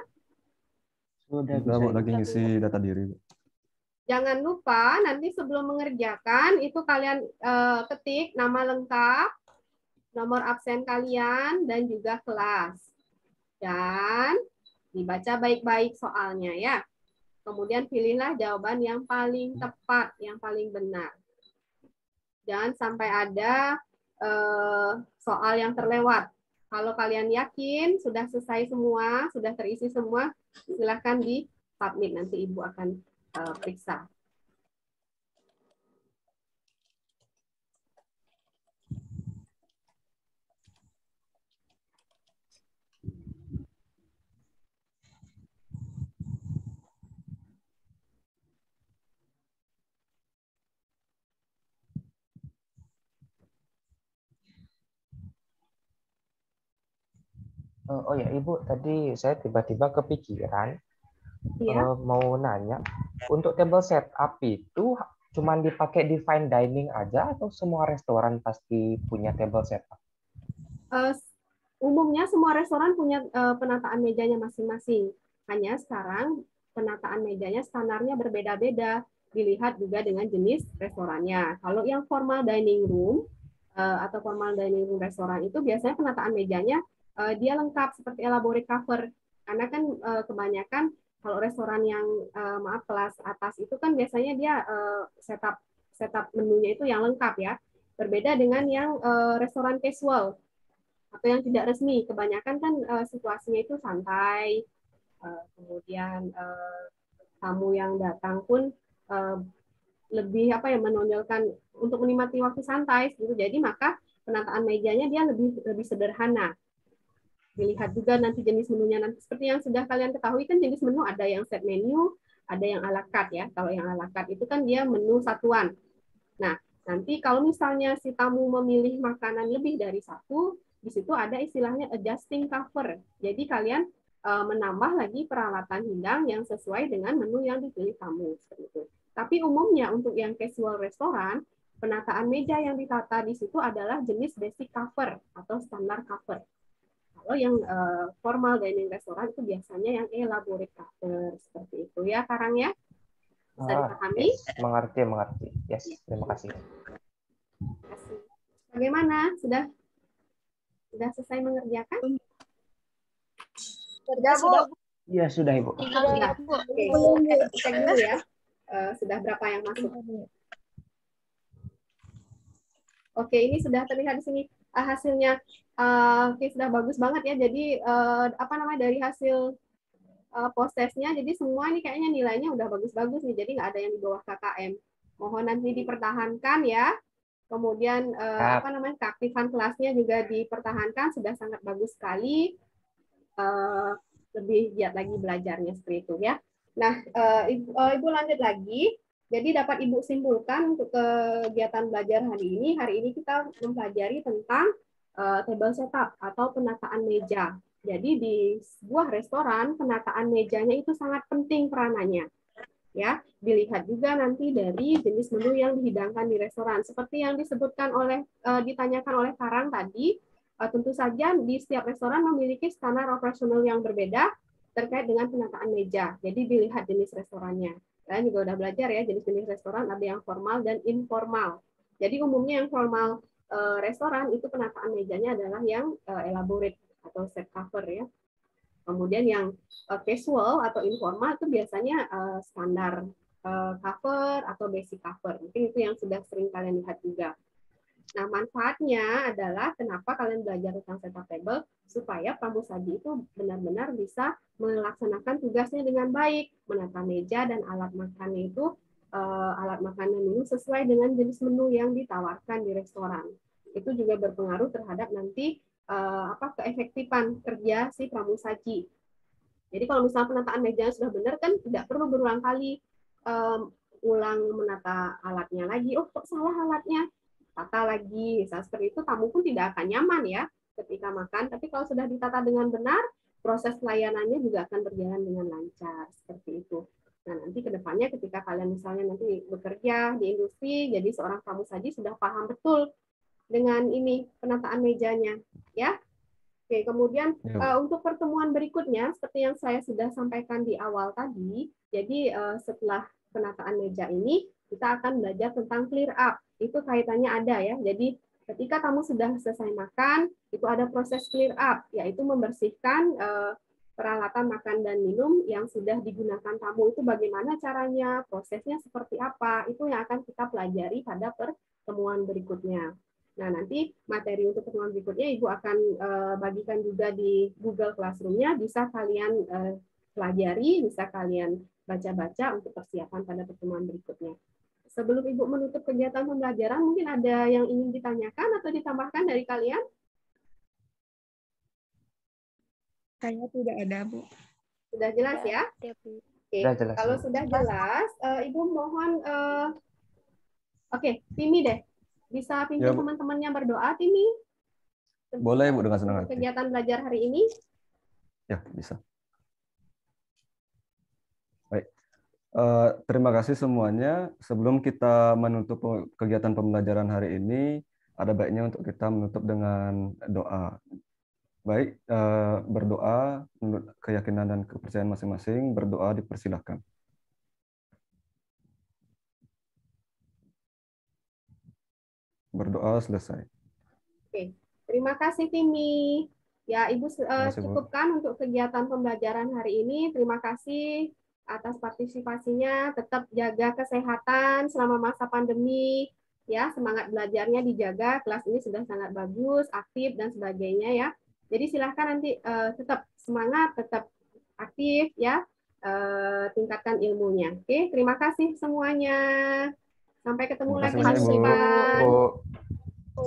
Sudah Udah, bisa. Bu, lagi ngisi data diri, Bu. Jangan lupa nanti sebelum mengerjakan itu kalian ketik nama lengkap, nomor absen kalian, dan juga kelas. Dan dibaca baik-baik soalnya ya. Kemudian pilihlah jawaban yang paling tepat, yang paling benar. Jangan sampai ada soal yang terlewat. Kalau kalian yakin sudah selesai semua, sudah terisi semua, silahkan di submit. Nanti Ibu akan periksa. Oh ya, Ibu, tadi saya tiba-tiba kepikiran mau nanya, untuk table setup itu cuman dipakai di fine dining aja atau semua restoran pasti punya table setup? Umumnya semua restoran punya penataan mejanya masing-masing. Hanya sekarang penataan mejanya standarnya berbeda-beda. Dilihat juga dengan jenis restorannya. Kalau yang formal dining room atau formal dining room restoran itu biasanya penataan mejanya dia lengkap seperti elaborate cover. Karena kan kebanyakan kalau restoran yang maaf kelas atas itu kan biasanya dia setup menunya itu yang lengkap ya. Berbeda dengan yang restoran casual atau yang tidak resmi. Kebanyakan kan situasinya itu santai. Kemudian tamu yang datang pun lebih menonjolkan untuk menikmati waktu santai gitu. Jadi maka penataan mejanya dia lebih sederhana. Dilihat juga nanti jenis menunya, nanti seperti yang sudah kalian ketahui kan jenis menu ada yang set menu, ada yang a la carte ya. Kalau yang a la carte itu kan dia menu satuan. Nah, nanti kalau misalnya si tamu memilih makanan lebih dari satu, di situ ada istilahnya adjusting cover. Jadi kalian menambah lagi peralatan hidang yang sesuai dengan menu yang dipilih tamu seperti itu. Tapi umumnya untuk yang casual restoran, penataan meja yang ditata di situ adalah jenis basic cover atau standar cover. Kalau yang formal dining restoran itu biasanya yang elaborate cover seperti itu ya, Karang ya. Bisa dipahami? Yes, mengerti. Yes, terima kasih. Bagaimana? Sudah selesai mengerjakan? Sudah, Bu. Iya, sudah, Ibu. Sudah. Oke, cek dulu ya. Sudah berapa yang masuk? Oke, ini sudah terlihat di sini hasilnya. Oke, sudah bagus banget ya. Jadi dari hasil prosesnya, jadi semua ini kayaknya nilainya udah bagus-bagus nih. Jadi nggak ada yang di bawah KKM. Mohon nanti dipertahankan ya. Kemudian keaktifan kelasnya juga dipertahankan, sudah sangat bagus sekali. Lebih giat lagi belajarnya seperti itu ya. Nah, Ibu lanjut lagi. Jadi dapat Ibu simpulkan untuk kegiatan belajar hari ini kita mempelajari tentang table setup atau penataan meja. Jadi di sebuah restoran penataan mejanya itu sangat penting peranannya. Ya, dilihat juga nanti dari jenis menu yang dihidangkan di restoran. Seperti yang disebutkan ditanyakan oleh Karang tadi, tentu saja di setiap restoran memiliki standar operasional yang berbeda terkait dengan penataan meja. Jadi dilihat jenis restorannya. Kalian juga udah belajar ya, jenis-jenis restoran ada yang formal dan informal. Jadi umumnya yang formal restoran itu penataan mejanya adalah yang elaborate atau set cover ya. Kemudian yang casual atau informal itu biasanya standar cover atau basic cover. Mungkin itu yang sudah sering kalian lihat juga. Nah, manfaatnya adalah kenapa kalian belajar tentang setup table supaya pramusaji itu benar-benar bisa melaksanakan tugasnya dengan baik, menata meja dan alat makannya itu alat makanan ini sesuai dengan jenis menu yang ditawarkan di restoran. Itu juga berpengaruh terhadap nanti keefektifan kerja si pramusaji. Jadi kalau misalnya penataan meja sudah benar kan tidak perlu berulang kali ulang menata alatnya lagi. Oh, kok salah alatnya? Tata lagi. Saat seperti itu tamu pun tidak akan nyaman ya ketika makan. Tapi kalau sudah ditata dengan benar, proses pelayanannya juga akan berjalan dengan lancar seperti itu. Nah, nanti ke depannya ketika kalian misalnya nanti bekerja di industri, jadi seorang pramusaji sudah paham betul dengan ini penataan mejanya, ya. Oke, kemudian Ya. untuk pertemuan berikutnya, seperti yang saya sudah sampaikan di awal tadi, jadi setelah penataan meja ini, kita akan belajar tentang clear up. Itu kaitannya ada ya. Jadi ketika kamu sudah selesai makan, itu ada proses clear up, yaitu membersihkan peralatan makan dan minum yang sudah digunakan tamu. Itu bagaimana caranya, prosesnya seperti apa, itu yang akan kita pelajari pada pertemuan berikutnya. Nah, nanti materi untuk pertemuan berikutnya Ibu akan bagikan juga di Google Classroom-nya, bisa kalian pelajari, bisa kalian baca-baca untuk persiapan pada pertemuan berikutnya. Sebelum Ibu menutup kegiatan pembelajaran, mungkin ada yang ingin ditanyakan atau ditambahkan dari kalian? Saya tidak ada, Bu. Sudah jelas ya? Oke, Sudah jelas, kalau Bu. sudah jelas, Ibu mohon, oke, Timi deh. Bisa pimpin Ya, Bu. teman-temannya berdoa, Timi? Boleh, Bu, dengan senang Untuk hati. kegiatan belajar hari ini? Ya, bisa. Baik. Terima kasih semuanya. Sebelum kita menutup kegiatan pembelajaran hari ini, ada baiknya untuk kita menutup dengan doa. Baik, berdoa menurut keyakinan dan kepercayaan masing-masing, berdoa dipersilahkan. Berdoa selesai. Oke, terima kasih Timi. Ya, Ibu kasih, Bu. cukupkan untuk kegiatan pembelajaran hari ini. Terima kasih atas partisipasinya. Tetap jaga kesehatan selama masa pandemi. Ya, semangat belajarnya dijaga. Kelas ini sudah sangat bagus, aktif dan sebagainya ya. Jadi silahkan nanti tetap semangat, tetap aktif ya. Tingkatkan ilmunya. Oke, terima kasih semuanya. Sampai ketemu Terima kasih lagi banyak, minggu Bu. depan. Bu.